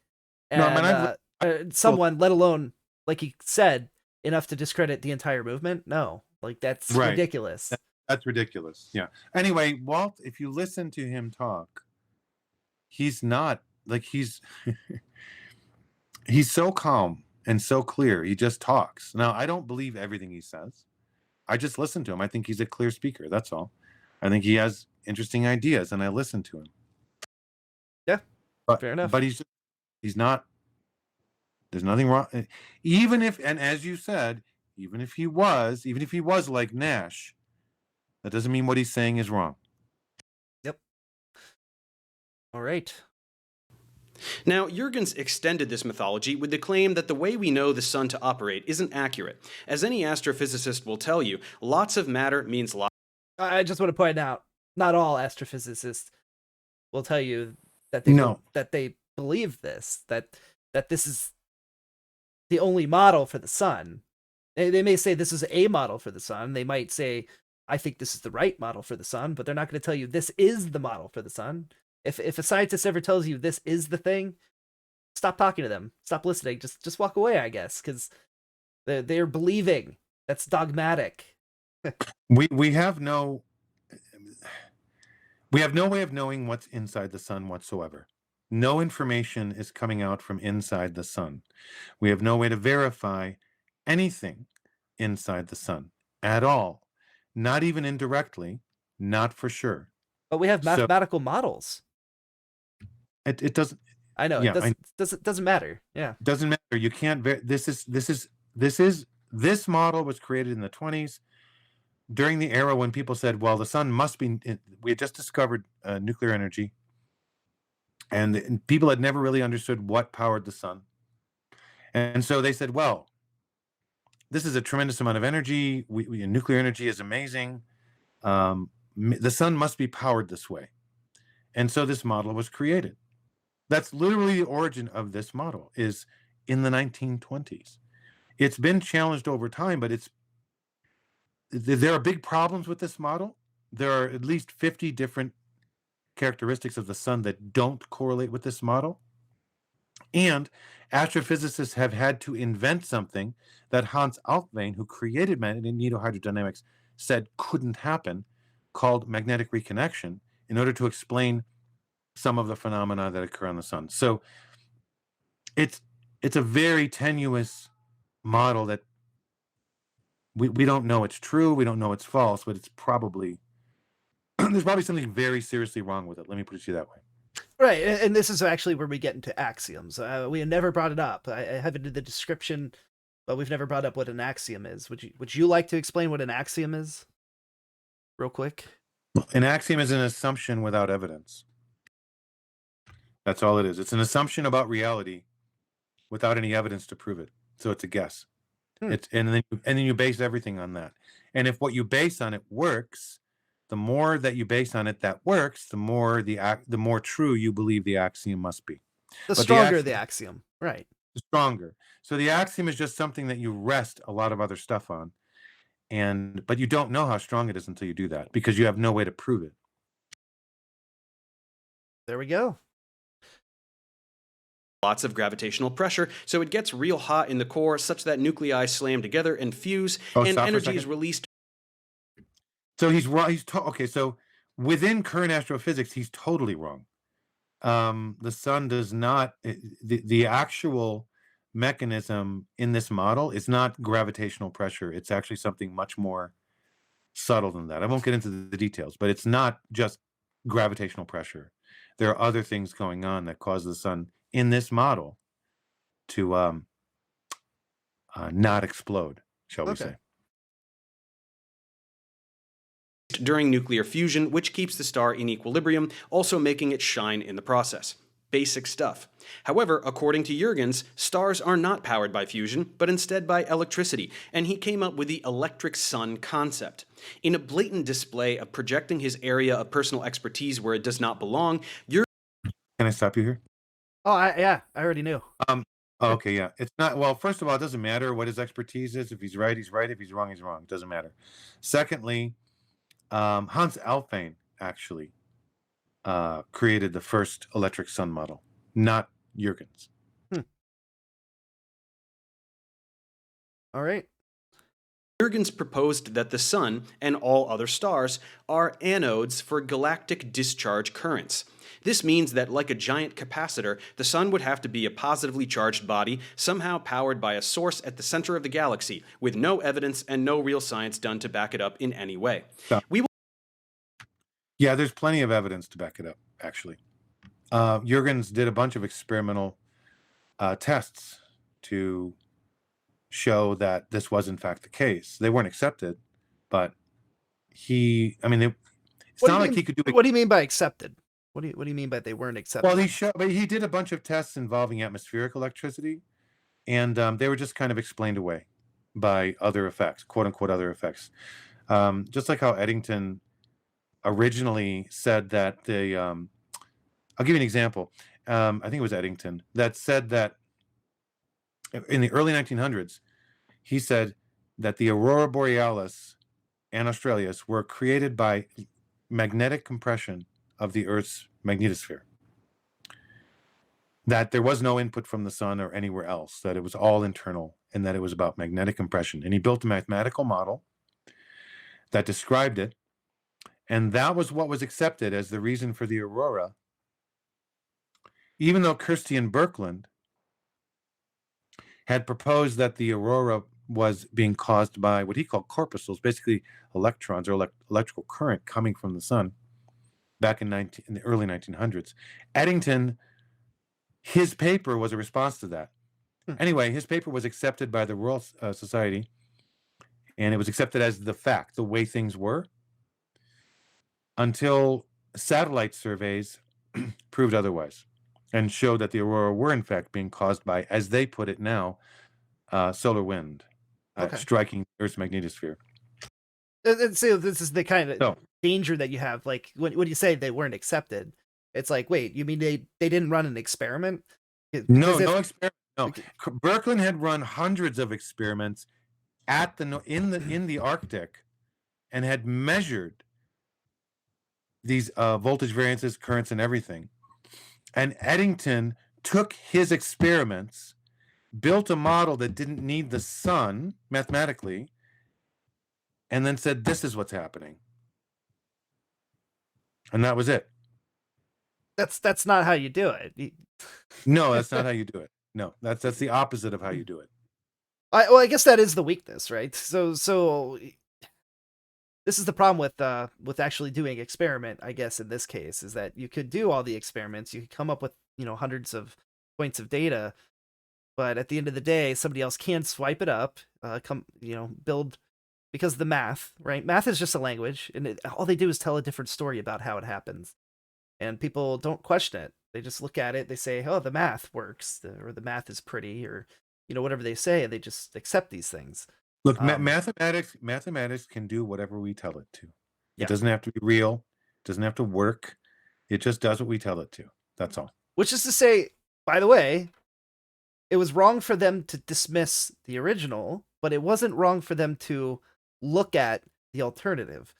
And, no, I mean, someone, let alone, like he said, enough to discredit the entire movement. No, like that's ridiculous. That's ridiculous. Yeah. Anyway, Walt, if you listen to him talk, he's not like he's so calm and so clear. He just talks. Now, I don't believe everything he says. I just listen to him. I think he's a clear speaker. That's all. I think he has interesting ideas, and I listen to him. Yeah. Fair enough. But he's not. There's nothing wrong. Even if, and as you said, even if he was like Nash, that doesn't mean what he's saying is wrong. Yep. All right. Now, Jurgens extended this mythology with the claim that the way we know the sun to operate isn't accurate. As any astrophysicist will tell you, lots of matter means lots. I just want to point out, not all astrophysicists will tell you that they believe this, that this is the only model for the sun. They may say this is a model for the sun. They might say, I think this is the right model for the sun, but they're not going to tell you this is the model for the sun. If a scientist ever tells you this is the thing, stop talking to them. Stop listening. Just walk away, I guess, because they're believing. That's dogmatic. We have no way of knowing what's inside the sun whatsoever. No information is coming out from inside the sun. We have no way to verify anything inside the sun at all. Not even indirectly, not for sure. But we have mathematical models. It doesn't. I know. Yeah, it doesn't matter. Yeah. It doesn't matter. You can't. This model was created in the 1920s during the era when people said, "Well, the sun must be." We had just discovered nuclear energy, and people had never really understood what powered the sun, and so they said, "Well, this is a tremendous amount of energy. Nuclear energy is amazing. The sun must be powered this way," and so this model was created. That's literally the origin of this model, is in the 1920s. It's been challenged over time, but there are big problems with this model. There are at least 50 different characteristics of the sun that don't correlate with this model. And astrophysicists have had to invent something that Hans Alfvén, who created magnetohydrodynamics, said couldn't happen, called magnetic reconnection, in order to explain some of the phenomena that occur on the sun. So it's a very tenuous model that we don't know it's true, we don't know it's false, but it's probably there's probably something very seriously wrong with it. Let me put it to you that way. Right, and this is actually where we get into axioms. We have never brought it up. I have it in the description, but we've never brought up what an axiom is. Would you like to explain what an axiom is, real quick? An axiom is an assumption without evidence. That's all it is. It's an assumption about reality without any evidence to prove it. So it's a guess. And then you base everything on that. And if what you base on it works, the more that you base on it that works, the more true you believe the axiom must be. The stronger the axiom, right? The stronger. So the axiom is just something that you rest a lot of other stuff on, but you don't know how strong it is until you do that, because you have no way to prove it. There we go. Lots of gravitational pressure, so it gets real hot in the core such that nuclei slam together and fuse, and energy is released. So okay, so within current astrophysics, he's totally wrong. The sun does not, the actual mechanism in this model is not gravitational pressure. It's actually something much more subtle than that. I won't get into the details, but it's not just gravitational pressure. There are other things going on that cause the sun in this model to not explode, shall we Okay. say. During nuclear fusion, which keeps the star in equilibrium, also making it shine in the process. Basic stuff. However, according to Jurgens, stars are not powered by fusion, but instead by electricity, and he came up with the electric sun concept. In a blatant display of projecting his area of personal expertise where it does not belong, Can I stop you here? Oh, yeah, I already knew. Okay, yeah. It's not, well, first of all, it doesn't matter what his expertise is. If he's right, he's right. If he's wrong, he's wrong. It doesn't matter. Secondly, Hans Alfvén actually created the first electric sun model, not Jurgens. All right. Jurgens proposed that the sun and all other stars are anodes for galactic discharge currents. This means that, like a giant capacitor, the sun would have to be a positively charged body, somehow powered by a source at the center of the galaxy, with no evidence and no real science done to back it up in any way. Yeah, there's plenty of evidence to back it up, actually. Jurgens did a bunch of experimental tests to show that this was in fact the case. They weren't accepted, but it's not like he could do it. What do you mean by accepted? What do you mean by they weren't accepted? Well, but he did a bunch of tests involving atmospheric electricity, and they were just kind of explained away by other effects, quote unquote other effects. Just like how Eddington originally said that I'll give you an example. I think it was Eddington that said that in the early 1900s, he said that the aurora borealis and Australis were created by magnetic compression of the Earth's magnetosphere. That there was no input from the sun or anywhere else, that it was all internal, and that it was about magnetic compression. And he built a mathematical model that described it, and that was what was accepted as the reason for the aurora, even though Christian Birkeland had proposed that the aurora was being caused by what he called corpuscles, basically electrons or electrical current coming from the sun back in the early 1900s. Eddington, his paper was a response to that. Anyway, his paper was accepted by the Royal Society, and it was accepted as the fact, the way things were, until satellite surveys proved otherwise and showed that the aurora were in fact being caused by, as they put it now, solar wind striking Earth's magnetosphere. So this is the kind of danger that you have. Like when you say they weren't accepted, it's like, wait, you mean they didn't run an experiment? No experiment. No, Birkeland had run hundreds of experiments in the Arctic, and had measured these voltage variances, currents, and everything. And Eddington took his experiments, built a model that didn't need the sun mathematically, and then said, this is what's happening. And that was it. That's not how you do it. No, that's not how you do it. No, that's the opposite of how you do it. I guess that is the weakness, right? So this is the problem with actually doing experiment, I guess, in this case, is that you could do all the experiments, you could come up with, hundreds of points of data, but at the end of the day, somebody else can swipe it up, build, because the math, right? Math is just a language, and all they do is tell a different story about how it happens. And people don't question it. They just look at it, they say, oh, the math works, or the math is pretty, or, whatever they say, and they just accept these things. Look, mathematics can do whatever we tell it to. Yeah. It doesn't have to be real. It doesn't have to work. It just does what we tell it to. That's all. Which is to say, by the way, it was wrong for them to dismiss the original, but it wasn't wrong for them to look at the alternative.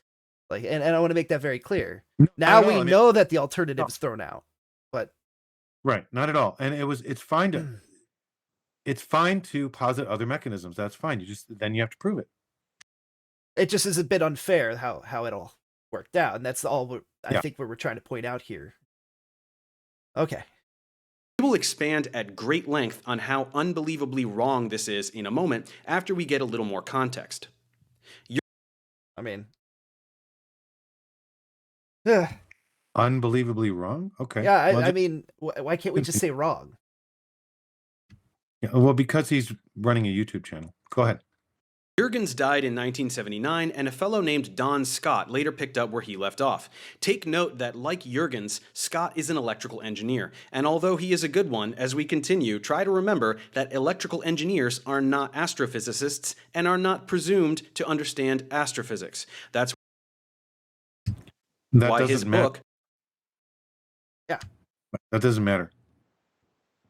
And I want to make that very clear. Now we know that the alternative is thrown out, but right, not at all. And it's fine to it's fine to posit other mechanisms. That's fine. Then you have to prove it. It just is a bit unfair how it all worked out, and that's all I think what we're trying to point out here. Okay. We will expand at great length on how unbelievably wrong this is in a moment after we get a little more context. I mean, Unbelievably wrong? Okay. yeah, Well, I mean, why can't we just say wrong? yeah, well, because he's running a YouTube channel. Go ahead. Jurgens died in 1979, and a fellow named Don Scott later picked up where he left off. Take note that, like Jurgens, Scott is an electrical engineer, and although he is a good one, as we continue, try to remember that electrical engineers are not astrophysicists and are not presumed to understand astrophysics. That's why his book... Yeah. That doesn't matter.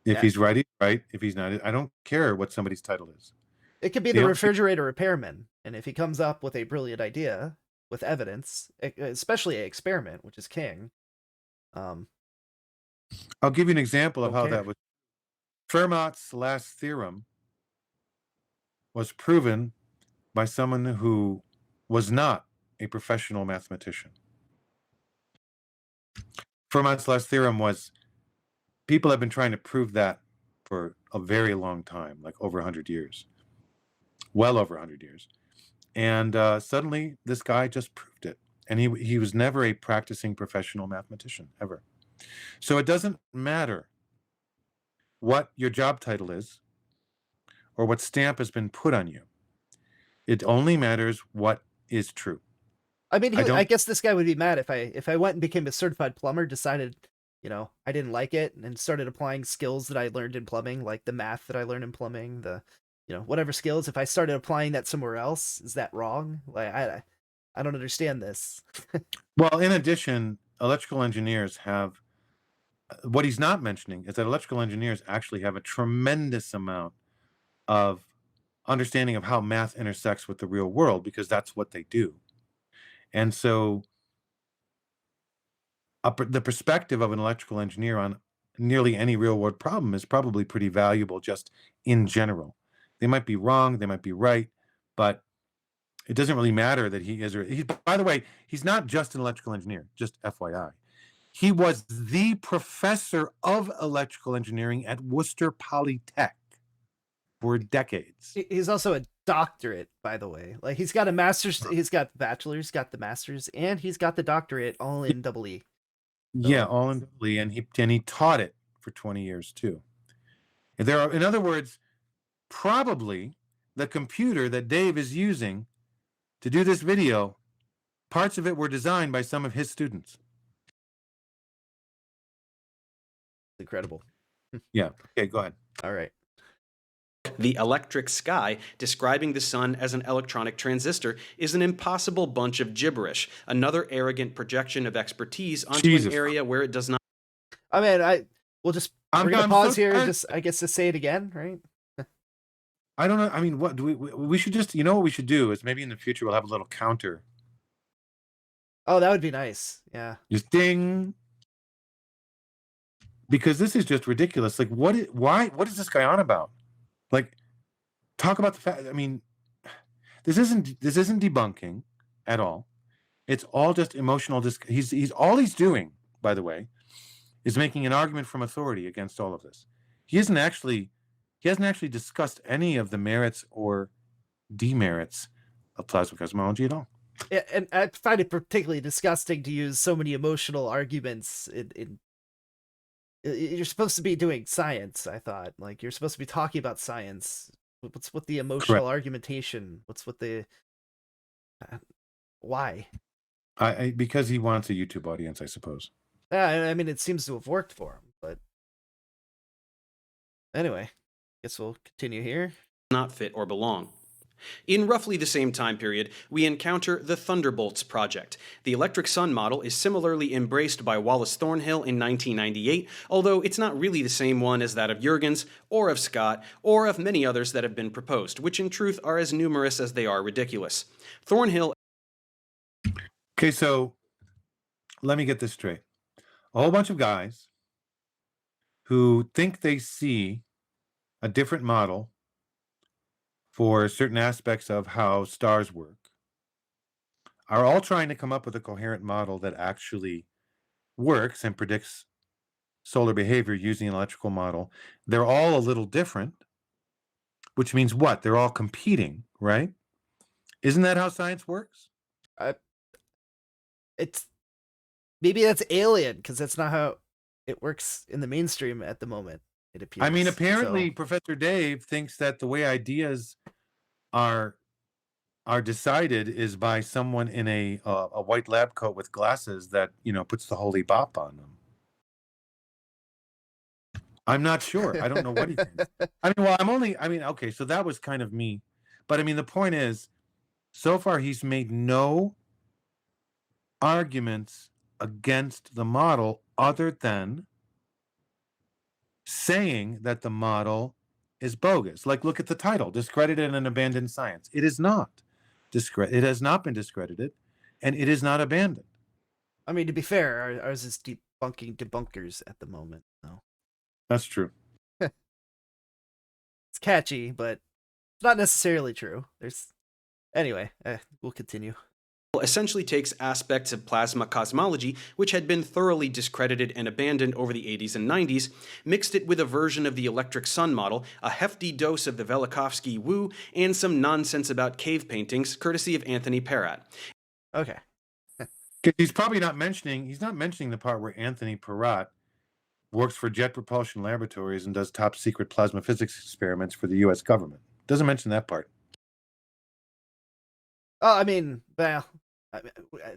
If he's right, he's right. If he's not, I don't care what somebody's title is. It could be the refrigerator repairman, and if he comes up with a brilliant idea with evidence, especially an experiment, which is king. I'll give you an example of how that was. Fermat's last theorem was proven by someone who was not a professional mathematician. Fermat's last theorem was, people have been trying to prove that for a very long time, like over 100 years. Well over 100 years. And suddenly this guy just proved it. And he was never a practicing professional mathematician, ever. So it doesn't matter what your job title is or what stamp has been put on you. It only matters what is true. I mean, I guess this guy would be mad if I went and became a certified plumber, decided, I didn't like it, and started applying skills that I learned in plumbing, like the math that I learned in plumbing, the whatever skills. If I started applying that somewhere else, is that wrong? Like, I don't understand this. Well, in addition, electrical engineers have, what he's not mentioning is that electrical engineers actually have a tremendous amount of understanding of how math intersects with the real world, because that's what they do. And so the perspective of an electrical engineer on nearly any real world problem is probably pretty valuable just in general. They might be wrong, they might be right, but it doesn't really matter that he is. By the way, he's not just an electrical engineer, just FYI. He was the professor of electrical engineering at Worcester Polytech for decades. He's also a doctorate, by the way. Like, he's got a master's, he's got bachelor's, got the master's, and he's got the doctorate, all in double E. Yeah, all in double E, and he taught it for 20 years too. And in other words, probably the computer that Dave is using to do this video, parts of it were designed by some of his students. Incredible. Yeah. Okay, go ahead. All right. The Electric Sky, describing the sun as an electronic transistor, is an impossible bunch of gibberish, another arrogant projection of expertise onto an area where it does not... I mean, we're gonna pause here and just, I guess, to say it again, right? I don't know. I mean, what do we should just, what we should do is maybe in the future we'll have a little counter. Oh, that would be nice. Yeah. Just ding. Because this is just ridiculous. Like, what is this guy on about? Like, talk about the fact, I mean, this isn't debunking at all. It's all just emotional. He's all he's doing, by the way, is making an argument from authority against all of this. He hasn't actually discussed any of the merits or demerits of plasma cosmology at all. Yeah, and I find it particularly disgusting to use so many emotional arguments you're supposed to be doing science, I thought. Like, you're supposed to be talking about science. What's with the emotional argumentation? What's with the... why? Because he wants a YouTube audience, I suppose. Yeah, I mean, it seems to have worked for him, but... Anyway, guess we'll continue here. Not fit or belong. In roughly the same time period, we encounter the Thunderbolts project. The electric sun model is similarly embraced by Wallace Thornhill in 1998, although it's not really the same one as that of Jurgens, or of Scott, or of many others that have been proposed, which in truth are as numerous as they are ridiculous. Thornhill... Okay, so let me get this straight. A whole bunch of guys who think they see a different model for certain aspects of how stars work, are all trying to come up with a coherent model that actually works and predicts solar behavior using an electrical model. They're all a little different, which means what? They're all competing, right? Isn't that how science works? I, it's maybe that's alien because that's not how it works in the mainstream at the moment. It appears. I mean, apparently, So, Professor Dave thinks that the way ideas are decided is by someone in a white lab coat with glasses that puts the holy bop on them. I'm not sure. I don't know what he thinks. I mean, well, okay, so that was kind of me. But I mean, the point is, so far he's made no arguments against the model other than saying that the model is bogus. Like, look at the title, Discredited and Abandoned Science. It is not. It has not been discredited, and it is not abandoned. I mean, to be fair, ours is debunking debunkers at the moment. So. That's true. It's catchy, but it's not necessarily true. Anyway, we'll continue. Essentially takes aspects of plasma cosmology, which had been thoroughly discredited and abandoned over the 80s and 90s, mixed it with a version of the electric sun model, a hefty dose of the Velikovsky woo, and some nonsense about cave paintings, courtesy of Anthony Perrat. Okay. He's not mentioning the part where Anthony Perrat works for Jet Propulsion Laboratories and does top secret plasma physics experiments for the US government. Doesn't mention that part. Oh, I mean, well,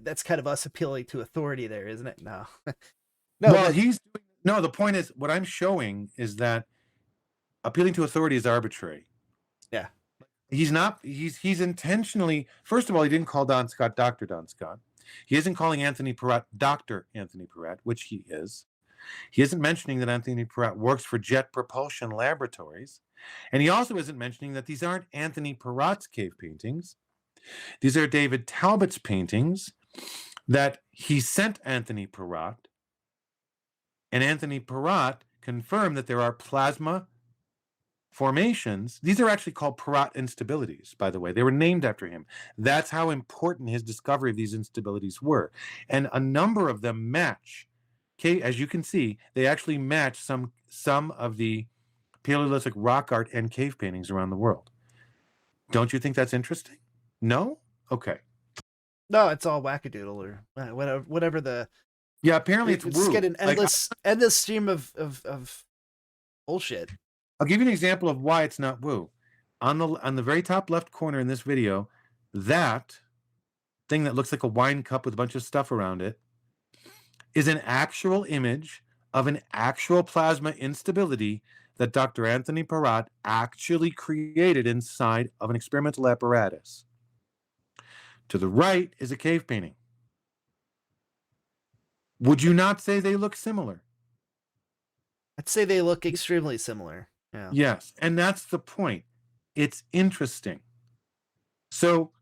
that's kind of us appealing to authority there, isn't it? No. No, well, the point is, what I'm showing is that appealing to authority is arbitrary. Yeah. He's intentionally, first of all, he didn't call Don Scott Dr. Don Scott. He isn't calling Anthony Perrat Dr. Anthony Perrat, which he is. He isn't mentioning that Anthony Perrat works for Jet Propulsion Laboratories. And he also isn't mentioning that these aren't Anthony Perrat's cave paintings. These are David Talbot's paintings that he sent Anthony Perrat. And Anthony Perrat confirmed that there are plasma formations. These are actually called Perrat instabilities, by the way. They were named after him. That's how important his discovery of these instabilities were. And a number of them match. Okay, as you can see, they actually match some of the Paleolithic rock art and cave paintings around the world. Don't you think that's interesting? No? Okay. No, it's all wackadoodle or whatever the. Yeah, apparently it's woo. Get an endless stream of bullshit. I'll give you an example of why it's not woo. On the very top left corner in this video, that thing that looks like a wine cup with a bunch of stuff around it is an actual image of an actual plasma instability that Dr. Anthony Perrat actually created inside of an experimental apparatus. To the right is a cave painting. Would you not say they look similar? I'd say they look extremely similar. Yeah. Yes, and that's the point. It's interesting. So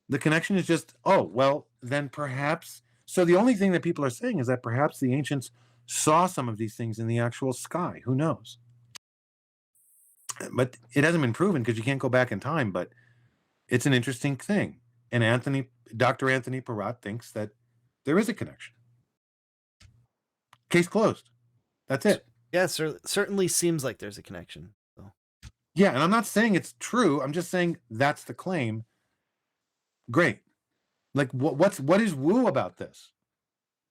the connection is just, oh, well, then perhaps. So the only thing that people are saying is that perhaps the ancients saw some of these things in the actual sky. Who knows? But it hasn't been proven because you can't go back in time, but it's an interesting thing. And Dr. Anthony Perrat thinks that there is a connection. Case closed. That's it. Yeah, certainly seems like there's a connection. So. Yeah, and I'm not saying it's true. I'm just saying that's the claim. Great. Like, what is woo about this?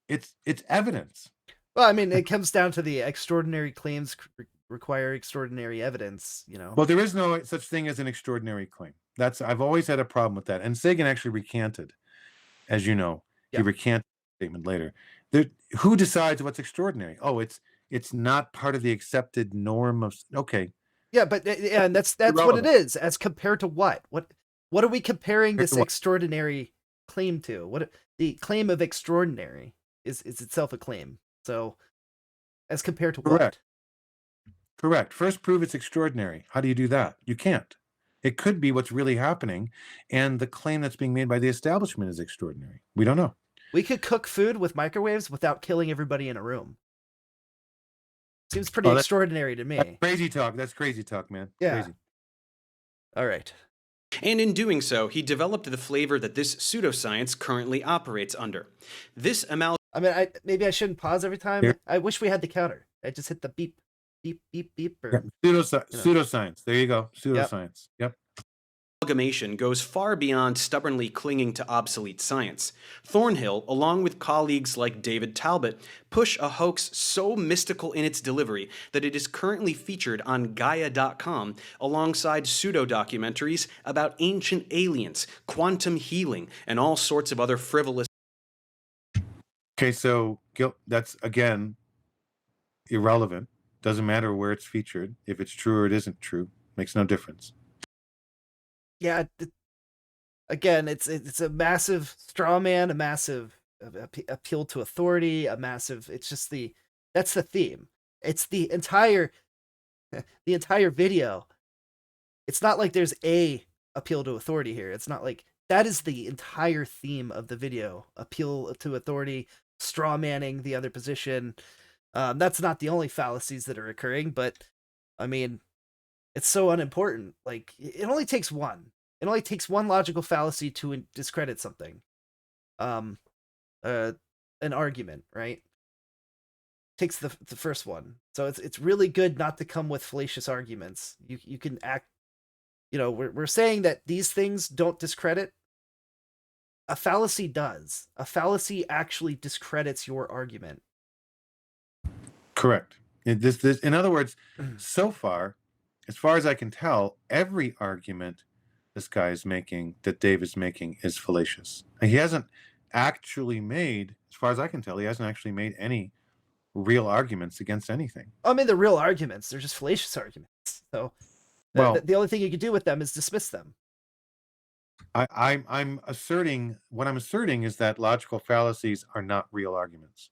It's evidence. Well, I mean, it comes down to the extraordinary claims require extraordinary evidence. Well, there is no such thing as an extraordinary claim. I've always had a problem with that. And Sagan actually recanted, as you know. He recanted the statement later. Who decides what's extraordinary? Oh, it's not part of the accepted norm of. Okay. Yeah, but and that's what it is. As compared to what? What are we comparing this extraordinary claim to? What the claim of extraordinary is itself a claim. So, as compared to what? Correct. First, prove it's extraordinary. How do you do that? You can't. It could be what's really happening, and the claim that's being made by the establishment is extraordinary. We don't know. We could cook food with microwaves without killing everybody in a room. Seems pretty extraordinary to me. That's crazy talk. That's crazy talk, man. Yeah. Crazy. All right. And in doing so, he developed the flavor that this pseudoscience currently operates under. This amalgamation. I mean, maybe I shouldn't pause every time. Here. I wish we had the counter. I just hit the beep, beep, beep, beep. Or, Pseudoscience. There you go. Pseudoscience. Yep. Amalgamation goes far beyond stubbornly clinging to obsolete science. Thornhill, along with colleagues like David Talbot, push a hoax so mystical in its delivery that it is currently featured on Gaia.com alongside pseudo-documentaries about ancient aliens, quantum healing, and all sorts of other frivolous. Okay, so that's, again, irrelevant. Doesn't matter where it's featured. If it's true or it isn't true, makes no difference. Yeah, again, it's a massive straw man, a massive appeal to authority, a massive. It's just that's the theme. It's the entire video. It's not like there's a appeal to authority here. It's not like that is the entire theme of the video: appeal to authority, straw manning the other position. That's not the only fallacies that are occurring, but I mean, it's so unimportant. Like, it only takes one. It only takes one logical fallacy to discredit something. An argument, right? Takes the first one. So it's really good not to come with fallacious arguments. You can act. We're saying that these things don't discredit. A fallacy does. A fallacy actually discredits your argument. Correct. In other words, so far, as far as I can tell, every argument this guy is making, that Dave is making, is fallacious. And he hasn't actually made, as far as I can tell, he hasn't actually made any real arguments against anything. I mean, they're real arguments. They're just fallacious arguments. So, the only thing you can do with them is dismiss them. I'm asserting, what I'm asserting is that logical fallacies are not real arguments.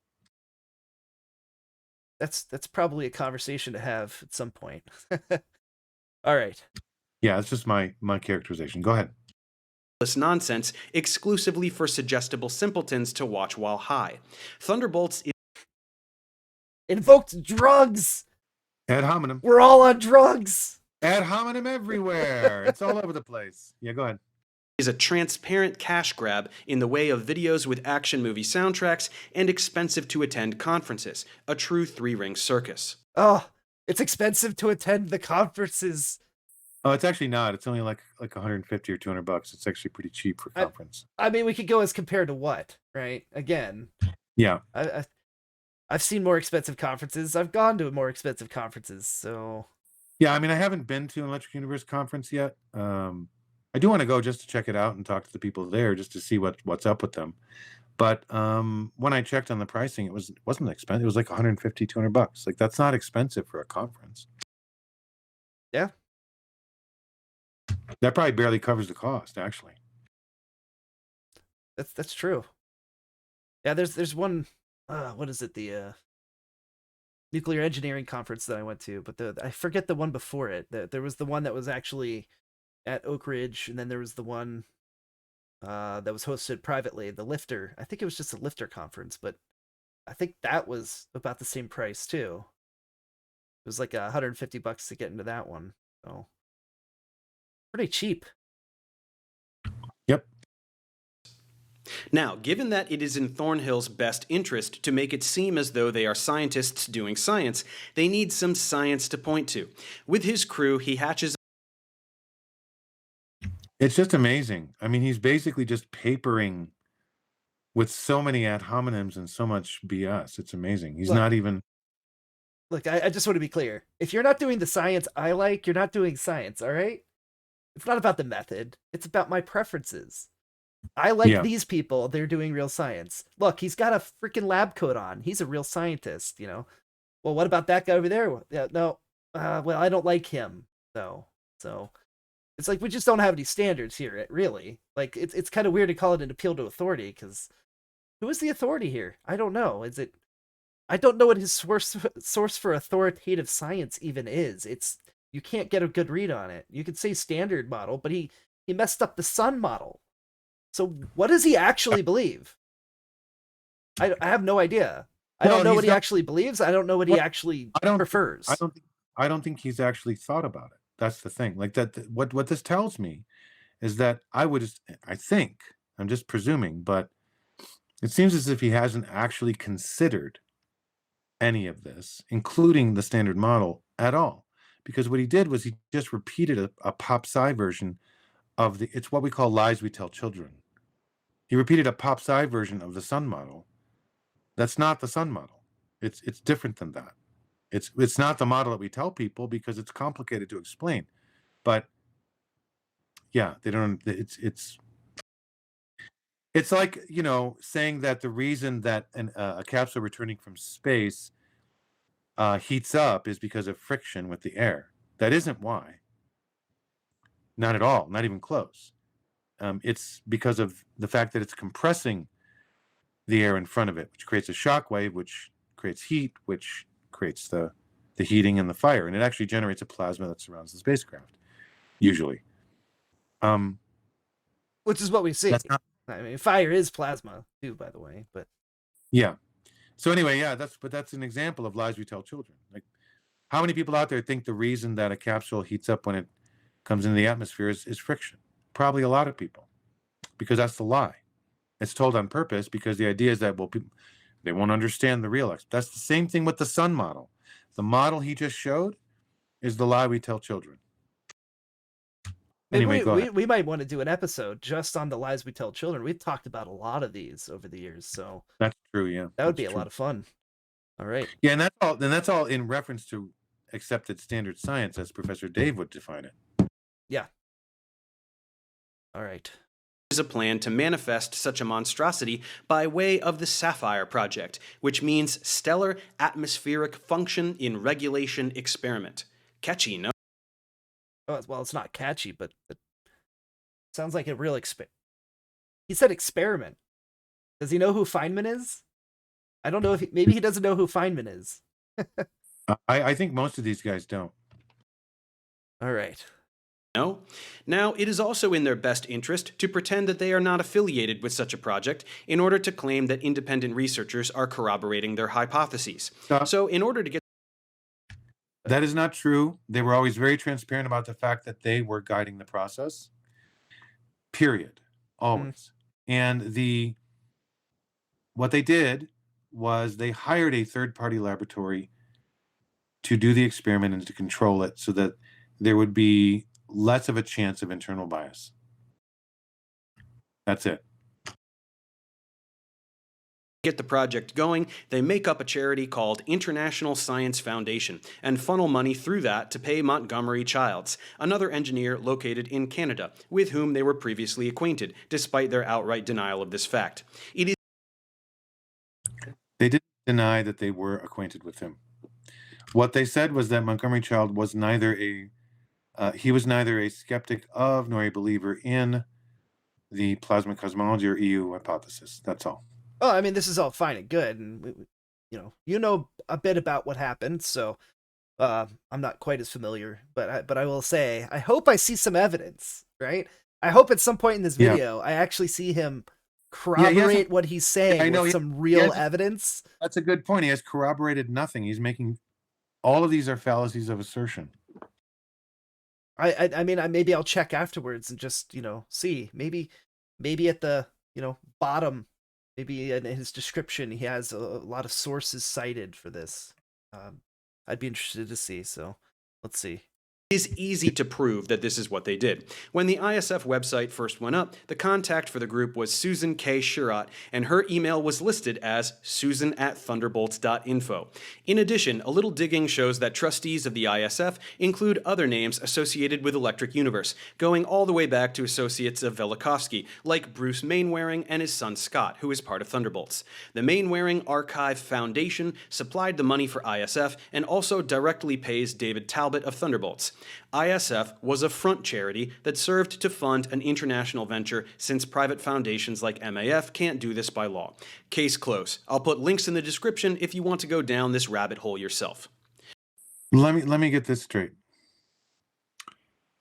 That's probably a conversation to have at some point. All right. Yeah, it's just my characterization. Go ahead. Nonsense exclusively for suggestible simpletons to watch while high. Thunderbolts invoked drugs. Ad hominem. We're all on drugs. Ad hominem everywhere. It's all over the place. Yeah, go ahead. Is a transparent cash grab in the way of videos with action movie soundtracks and expensive to attend conferences. A true three-ring circus. Oh, it's expensive to attend the conferences. Oh, it's actually not. It's only like $150 or $200. It's actually pretty cheap for conference. I mean, we could go as compared to what, right? Again. Yeah. I've seen more expensive conferences. I've gone to more expensive conferences, so. Yeah, I mean, I haven't been to an Electric Universe conference yet. I do want to go just to check it out and talk to the people there just to see what's up with them. But when I checked on the pricing, it wasn't expensive. It was like $150, $200. Like, that's not expensive for a conference. Yeah. That probably barely covers the cost, actually. That's true. Yeah, there's one. What is it? The nuclear engineering conference that I went to, but I forget the one before it. There was the one that was actually at Oak Ridge, and then there was the one that was hosted privately, the Lifter. I think it was just a Lifter conference, but I think that was about the same price too. It was like $150 to get into that one. So pretty cheap. Yep. Now, given that it is in Thornhill's best interest to make it seem as though they are scientists doing science, they need some science to point to. With his crew, he hatches. It's just amazing. I mean, he's basically just papering with so many ad hominems and so much BS. It's amazing. He's not even. Look, I just want to be clear. If you're not doing the science I like, you're not doing science, all right? It's not about the method. It's about my preferences. I like these people. They're doing real science. Look, he's got a freaking lab coat on. He's a real scientist, Well, what about that guy over there? No. Well, I don't like him, though. So it's like we just don't have any standards here, really. Like, it's kind of weird to call it an appeal to authority, because who is the authority here? I don't know. I don't know what his source for authoritative science even is. You can't get a good read on it. You could say standard model, but he messed up the sun model. So what does he actually believe? I have no idea. I don't know what he actually believes. I don't know what he actually prefers. I don't think he's actually thought about it. That's the thing. Like that. What this tells me is that I think, I'm just presuming, but it seems as if he hasn't actually considered any of this, including the standard model at all. Because what he did was he just repeated a pop sci version of it's what we call lies we tell children. He repeated a pop sci version of the Sun model. That's not the Sun model. It's different than that. It's not the model that we tell people because it's complicated to explain. But yeah, they don't. It's like, saying that the reason that a capsule returning from space heats up is because of friction with the air. That isn't why. Not at all. Not even close. It's because of the fact that it's compressing the air in front of it, which creates a shock wave, which creates heat, which creates the heating and the fire, and it actually generates a plasma that surrounds the spacecraft. Usually, Which is what we see. that's not. I mean, fire is plasma too, by the way. But Yeah. So anyway, yeah, that's an example of lies we tell children. Like, how many people out there think the reason that a capsule heats up when it comes into the atmosphere is friction? Probably a lot of people, because that's the lie. It's told on purpose because the idea is that, well, people, they won't understand the real. That's the same thing with the Sun model. The model he just showed is the lie we tell children. maybe Anyway, go ahead. we might want to do an episode just on the lies we tell children. We've talked about a lot of these over the years, so That's true. Yeah, that would be that's a true. lot of fun. All right. Yeah, and that's all in reference to accepted standard science, as Professor Dave would define it. Yeah. All right. Is a plan to manifest such a monstrosity by way of the SAFIRE project, which means Stellar Atmospheric Function in Regulation Experiment. Catchy, no? Oh, well, it's not catchy, but it sounds like a real He said experiment. Does he know who Feynman is? I don't know if maybe he doesn't know who Feynman is. I think most of these guys don't. All right. No. Now, it is also in their best interest to pretend that they are not affiliated with such a project in order to claim that independent researchers are corroborating their hypotheses. So, in order to get That is not true. They were always very transparent about the fact that they were guiding the process. Period. Always. And what they did was they hired a third-party laboratory to do the experiment and to control it so that there would be less of a chance of internal bias. That's it. get the project going, they make up a charity called International Science Foundation and funnel money through that to pay Montgomery Childs, another engineer located in Canada, with whom they were previously acquainted, despite their outright denial of this fact. They didn't deny that they were acquainted with him. What they said was that Montgomery Child was neither a skeptic of nor a believer in the plasma cosmology or EU hypothesis. That's all. Oh, I mean, this is all fine and good, and you know a bit about what happened, so I'm not quite as familiar, but I will say I hope I see some evidence, right? I hope at some point in this video I actually see him corroborate what he's saying with some real evidence. That's a good point. He has corroborated nothing. He's making all of these are fallacies of assertion. I mean, maybe I'll check afterwards and just see maybe at the bottom, maybe in his description he has a lot of sources cited for this. I'd be interested to see. So let's see. It is easy to prove that this is what they did. When the ISF website first went up, the contact for the group was Susan K. Sherratt, and her email was listed as susan@thunderbolts.info. In addition, a little digging shows that trustees of the ISF include other names associated with Electric Universe, going all the way back to associates of Velikovsky, like Bruce Mainwaring and his son Scott, who is part of Thunderbolts. The Mainwaring Archive Foundation supplied the money for ISF and also directly pays David Talbot of Thunderbolts. ISF was a front charity that served to fund an international venture since private foundations like MAF can't do this by law. Case closed. I'll put links in the description if you want to go down this rabbit hole yourself. Let me get this straight.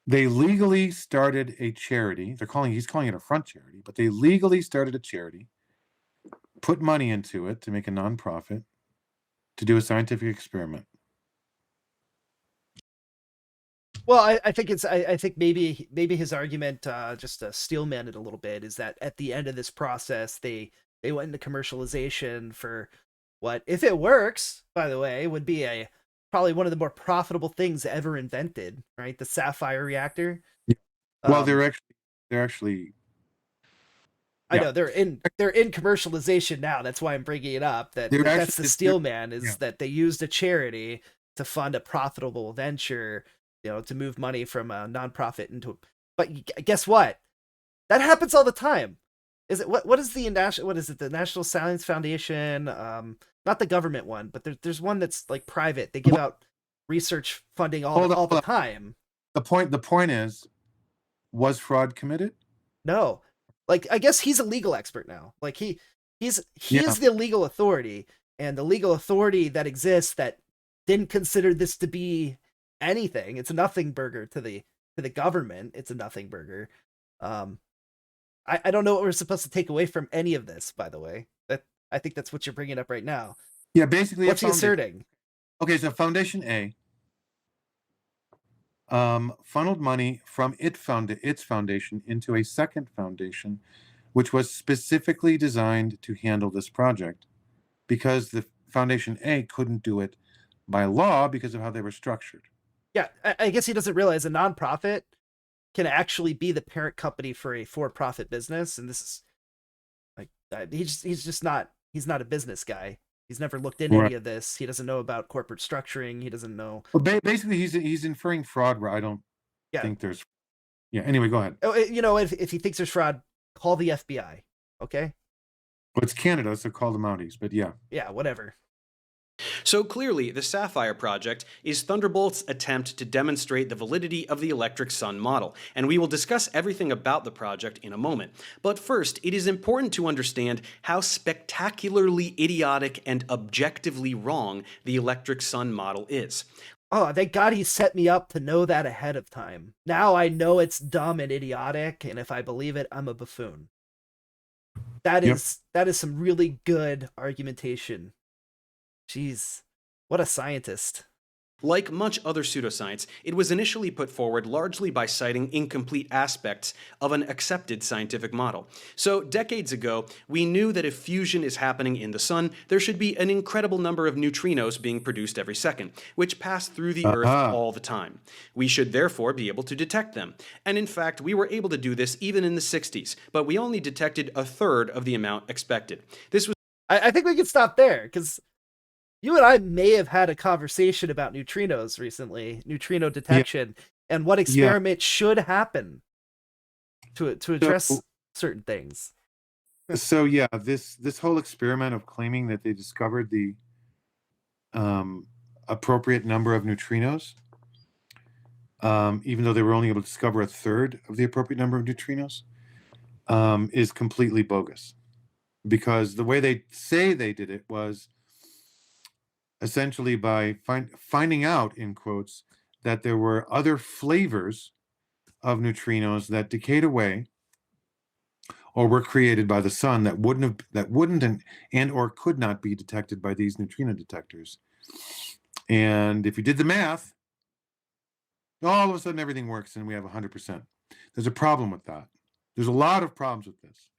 They legally started a charity. He's calling it a front charity, but they legally started a charity, put money into it to make a nonprofit, to do a scientific experiment. Well, I think I think maybe his argument, just to steelman it a little bit, is that at the end of this process, they went into commercialization for what, if it works, by the way, would be a probably one of the more profitable things ever invented, right? The SAFIRE reactor. Yeah. Well, Um, they're actually I yeah know they're in commercialization now. That's why I'm bringing it up. they're That's the actually they're, steel man, yeah. is that they used a charity to fund a profitable venture, to move money from a nonprofit into. But guess what? That happens all the time. Is it what is the national, what is it, the National Science Foundation? Not the government one, but there's one that's like private. They give Well, out research funding hold on, all the hold on. time. The point is, was fraud committed? No, like I guess he's a legal expert now. Like he Yeah. is the legal authority, and the legal authority that exists that didn't consider this to be anything. It's a nothing burger to the government. It's a nothing burger. Um, I don't know what we're supposed to take away from any of this. By the way, that I think that's what you're bringing up right now. Yeah, basically a What's he foundation. asserting? Okay, so Foundation A funneled money from its foundation into a second foundation, which was specifically designed to handle this project, because the Foundation A couldn't do it by law because of how they were structured. Yeah, I guess he doesn't realize a nonprofit can actually be the parent company for a for-profit business, and this is like he's just not, he's not a business guy. He's never looked into Right. any of this. He doesn't know about corporate structuring. He doesn't know. Well, basically, he's inferring fraud where I don't Yeah. think there's. Yeah. Anyway, go ahead. Oh, if he thinks there's fraud, call the FBI. Okay. Well, it's Canada, so call the Mounties. But yeah. Yeah. Whatever. So clearly, the SAFIRE project is Thunderbolt's attempt to demonstrate the validity of the electric sun model, and we will discuss everything about the project in a moment. But first, it is important to understand how spectacularly idiotic and objectively wrong the electric sun model is. Oh, thank God he set me up to know that ahead of time. Now I know it's dumb and idiotic, and if I believe it, I'm a buffoon. That Yep. is some really good argumentation. Jeez, what a scientist. Like much other pseudoscience, it was initially put forward largely by citing incomplete aspects of an accepted scientific model. So, decades ago, we knew that if fusion is happening in the sun, there should be an incredible number of neutrinos being produced every second, which pass through the Earth all the time. We should therefore be able to detect them. And in fact, we were able to do this even in the 60s, but we only detected a third of the amount expected. This was I think we can stop there, because you and I may have had a conversation about neutrinos recently, neutrino detection, and what experiment should happen to address certain things. So yeah, this whole experiment of claiming that they discovered the appropriate number of neutrinos, even though they were only able to discover a third of the appropriate number of neutrinos, is completely bogus. Because the way they say they did it was essentially by finding out, in quotes, that there were other flavors of neutrinos that decayed away or were created by the sun that wouldn't and or could not be detected by these neutrino detectors. And if you did the math, all of a sudden everything works and we have 100%. There's a problem with that. There's a lot of problems with this.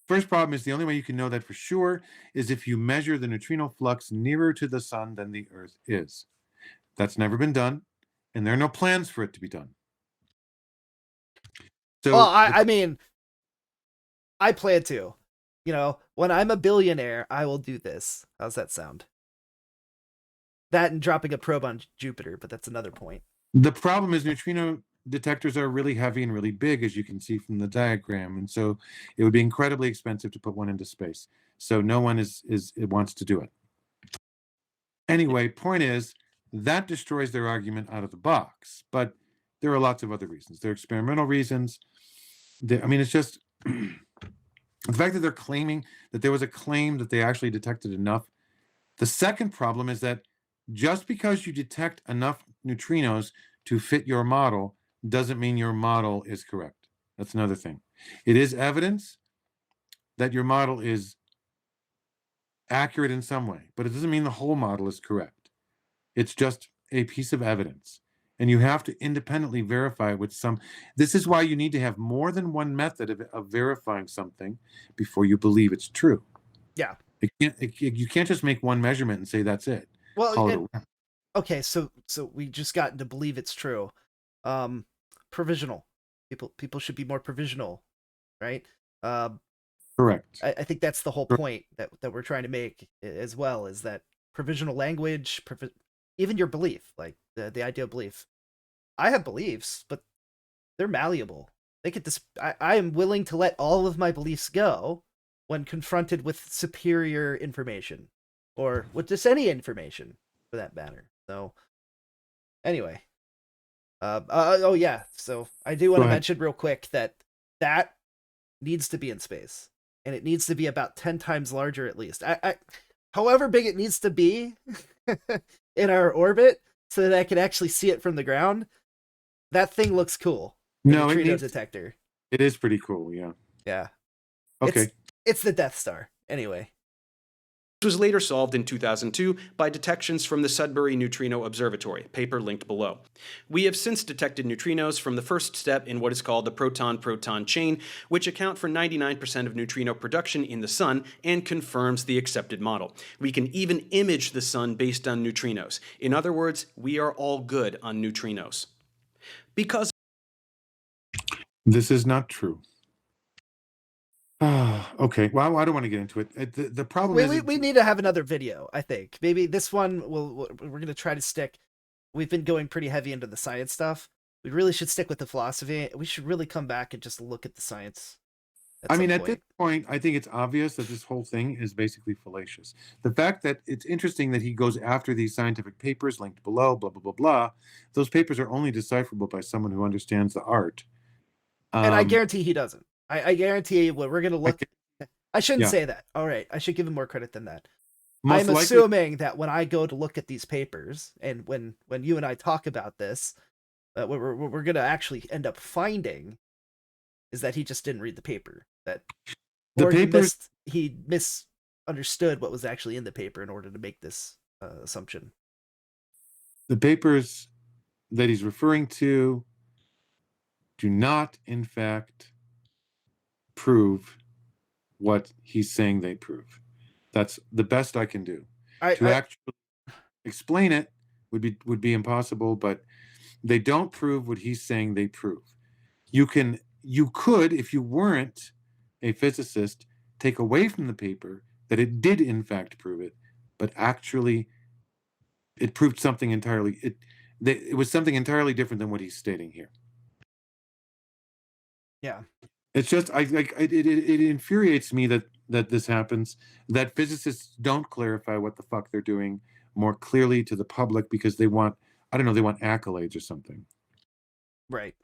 First problem is the only way you can know that for sure is if you measure the neutrino flux nearer to the sun than the Earth is. That's never been done, and there are no plans for it to be done. So, well, I mean, I plan to. When I'm a billionaire, I will do this. How's that sound? That and dropping a probe on Jupiter, but that's another point. The problem is neutrino detectors are really heavy and really big, as you can see from the diagram, and so it would be incredibly expensive to put one into space. So no one wants to do it. Anyway, point is that destroys their argument out of the box. But there are lots of other reasons. There are experimental reasons. It's just the fact that they're claiming that there was a claim that they actually detected enough. The second problem is that just because you detect enough neutrinos to fit your model doesn't mean your model is correct. That's another thing. It is evidence that your model is accurate in some way, but it doesn't mean the whole model is correct. It's just a piece of evidence. and you have to independently verify it with some. This is why you need to have more than one method of verifying something before you believe it's true. Yeah. You can't just make one measurement and say that's it. Well, Call it and, okay, so we just got to believe it's true. Provisional. People should be more provisional, right? Correct. I think that's the whole point that we're trying to make as well, is that provisional language, even your belief, like the idea of belief. I have beliefs, but they're malleable. They could I am willing to let all of my beliefs go when confronted with superior information, or with just any information for that matter. So anyway, oh yeah, so I do want Go to ahead. mention real quick that that needs to be in space, and it needs to be about 10 times larger at least. However big it needs to be in our orbit, so that I can actually see it from the ground. That thing looks cool. The No, neutrino detector. it is pretty cool. Yeah. Yeah. Okay. It's the Death Star. Anyway. This was later solved in 2002 by detections from the Sudbury Neutrino Observatory, paper linked below. We have since detected neutrinos from the first step in what is called the proton-proton chain, which account for 99% of neutrino production in the Sun and confirms the accepted model. We can even image the Sun based on neutrinos. In other words, we are all good on neutrinos. Because this is not true. Okay. Well, I don't want to get into it. The problem is we need to have another video, I think. Maybe this one we're going to try to stick. We've been going pretty heavy into the science stuff. We really should stick with the philosophy. We should really come back and just look at the science. I mean, at this point, I think it's obvious that this whole thing is basically fallacious. The fact that it's interesting that he goes after these scientific papers linked below, blah, blah, blah, blah. Those papers are only decipherable by someone who understands the art. And I guarantee he doesn't. I guarantee you, we're going to look. I shouldn't say that. All right. I should give him more credit than that. I'm assuming that when I go to look at these papers, and when you and I talk about this, what we're going to actually end up finding is that he just didn't read the paper. That or he misunderstood what was actually in the paper in order to make this assumption. The papers that he's referring to do not, in fact, prove what he's saying they prove. That's the best I can do. To actually explain it would be impossible, but they don't prove what he's saying they prove. You could, if you weren't a physicist, take away from the paper that it did in fact prove it, but actually it proved something entirely. It was something entirely different than what he's stating here. Yeah. It's just it infuriates me that this happens, that physicists don't clarify what the fuck they're doing more clearly to the public because they want, I don't know, they want accolades or something. Right.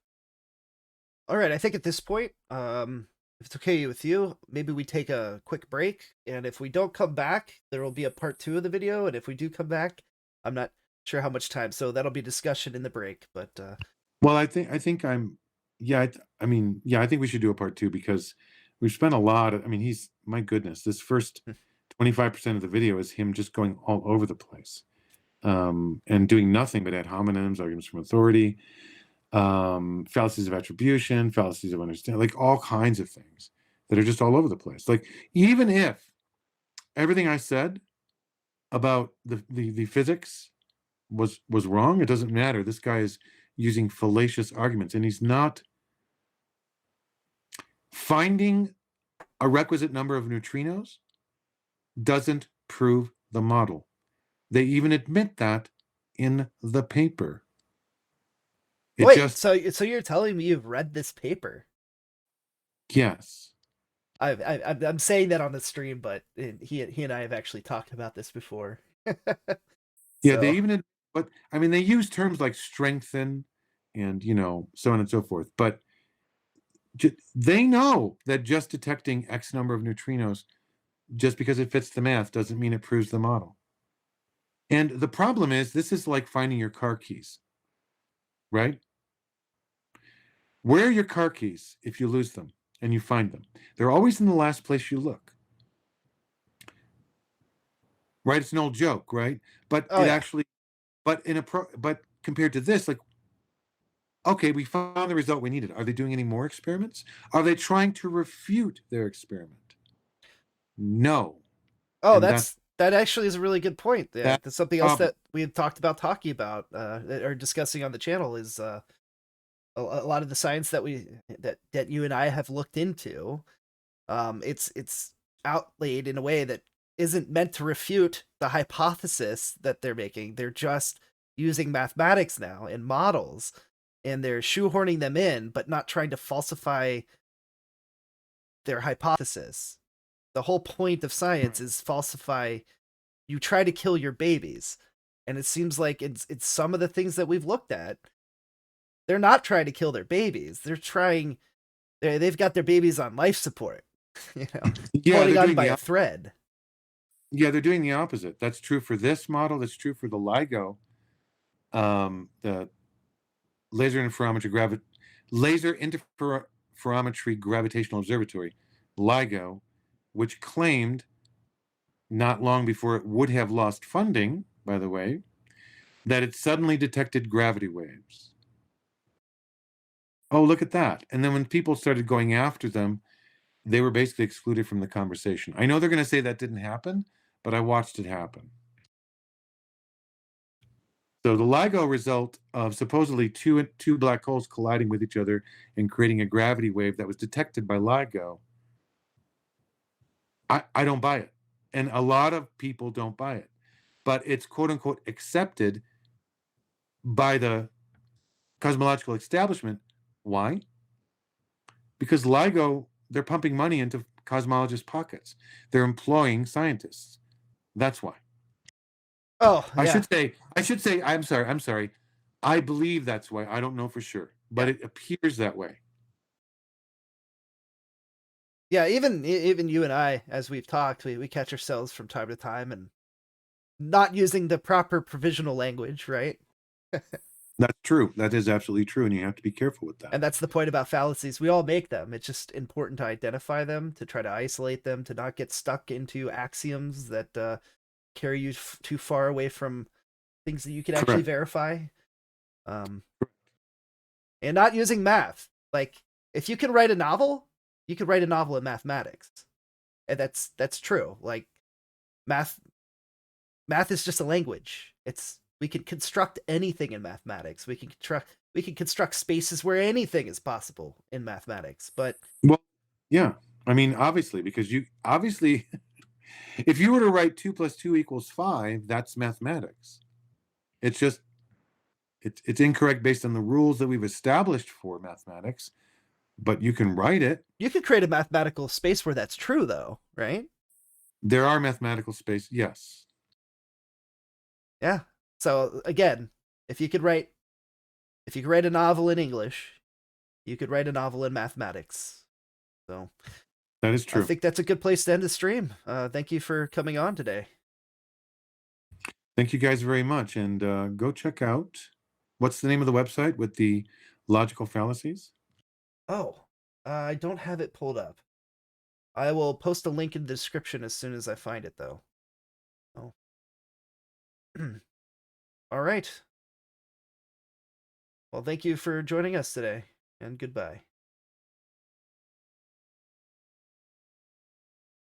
All right, I think at this point, if it's okay with you, maybe we take a quick break, and if we don't come back, there will be a part 2 of the video, and if we do come back, I'm not sure how much time, so that'll be discussion in the break, but well, I think I think we should do a part 2 because we've spent a lot of, my goodness, this first 25% of the video is him just going all over the place, and doing nothing but ad hominems, arguments from authority, fallacies of attribution, fallacies of understanding, like all kinds of things that are just all over the place. Like, even if everything I said about the physics was wrong, it doesn't matter. This guy is using fallacious arguments, and he's not finding a requisite number of neutrinos doesn't prove the model. They even admit that in the paper. So you're telling me you've read this paper? Yes. I'm saying that on the stream, but he and I have actually talked about this before. Yeah, they even, but they use terms like strengthen and so on and so forth. But they know that just detecting X number of neutrinos, just because it fits the math, doesn't mean it proves the model. And the problem is, this is like finding your car keys, right? Where are your car keys if you lose them and you find them? They're always in the last place you look. Right? It's an old joke, right? But but compared to this, like, Okay, we found the result we needed. Are they doing any more experiments? Are they trying to refute their experiment? No. Oh, And that actually is a really good point. Yeah, that's that's the something else problem. that we had talked about talking about or discussing on the channel is a lot of the science that you and I have looked into. It's outlaid in a way that isn't meant to refute the hypothesis that they're making. They're just using mathematics now and models, and they're shoehorning them in, but not trying to falsify their hypothesis. The whole point of science is falsify. You try to kill your babies, and it seems like it's some of the things that we've looked at. They're not trying to kill their babies. They've got their babies on life support, Yeah, holding they're on doing by the a thread. yeah, they're doing the opposite. That's true for this model. That's true for the LIGO, the laser interferometry gravitational observatory, LIGO, which claimed not long before it would have lost funding, by the way, that it suddenly detected gravity waves. Oh, look at that. And then when people started going after them, they were basically excluded from the conversation. I know they're going to say that didn't happen, but I watched it happen. So the LIGO result of supposedly two black holes colliding with each other and creating a gravity wave that was detected by LIGO, I don't buy it. And a lot of people don't buy it. But it's quote unquote accepted by the cosmological establishment. Why? Because LIGO, they're pumping money into cosmologists' pockets. They're employing scientists. That's why. Oh yeah, I should say, I'm sorry. I believe that's why. I don't know for sure, but yeah, it appears that way. yeah. Even you and I, as we've talked, we catch ourselves from time to time and not using the proper provisional language, right? That's true. That is absolutely true, and you have to be careful with that. And that's the point about fallacies. We all make them. It's just important to identify them, to try to isolate them, to not get stuck into axioms that carry you too far away from things that you can actually Correct. verify. Um, and not using math. Like, if you can write a novel, you can write a novel in mathematics, and that's true. Like, math math is just a language. It's we can construct anything in mathematics. We can construct spaces where anything is possible in mathematics. But Well, yeah. I mean, obviously, because you obviously, if you were to write 2 + 2 = 5, that's mathematics. It's just it's incorrect based on the rules that we've established for mathematics, but you can write it. you could create a mathematical space where that's true, though, right? There are mathematical space. Yes. Yeah. So again, if you could write a novel in English, you could write a novel in mathematics. So That is I true. think that's a good place to end the stream. Thank you for coming on today. Thank you guys very much. And go check out what's the name of the website with the logical fallacies? Oh, I don't have it pulled up. I will post a link in the description as soon as I find it, though. Oh. All right. Well, thank you for joining us today, and goodbye.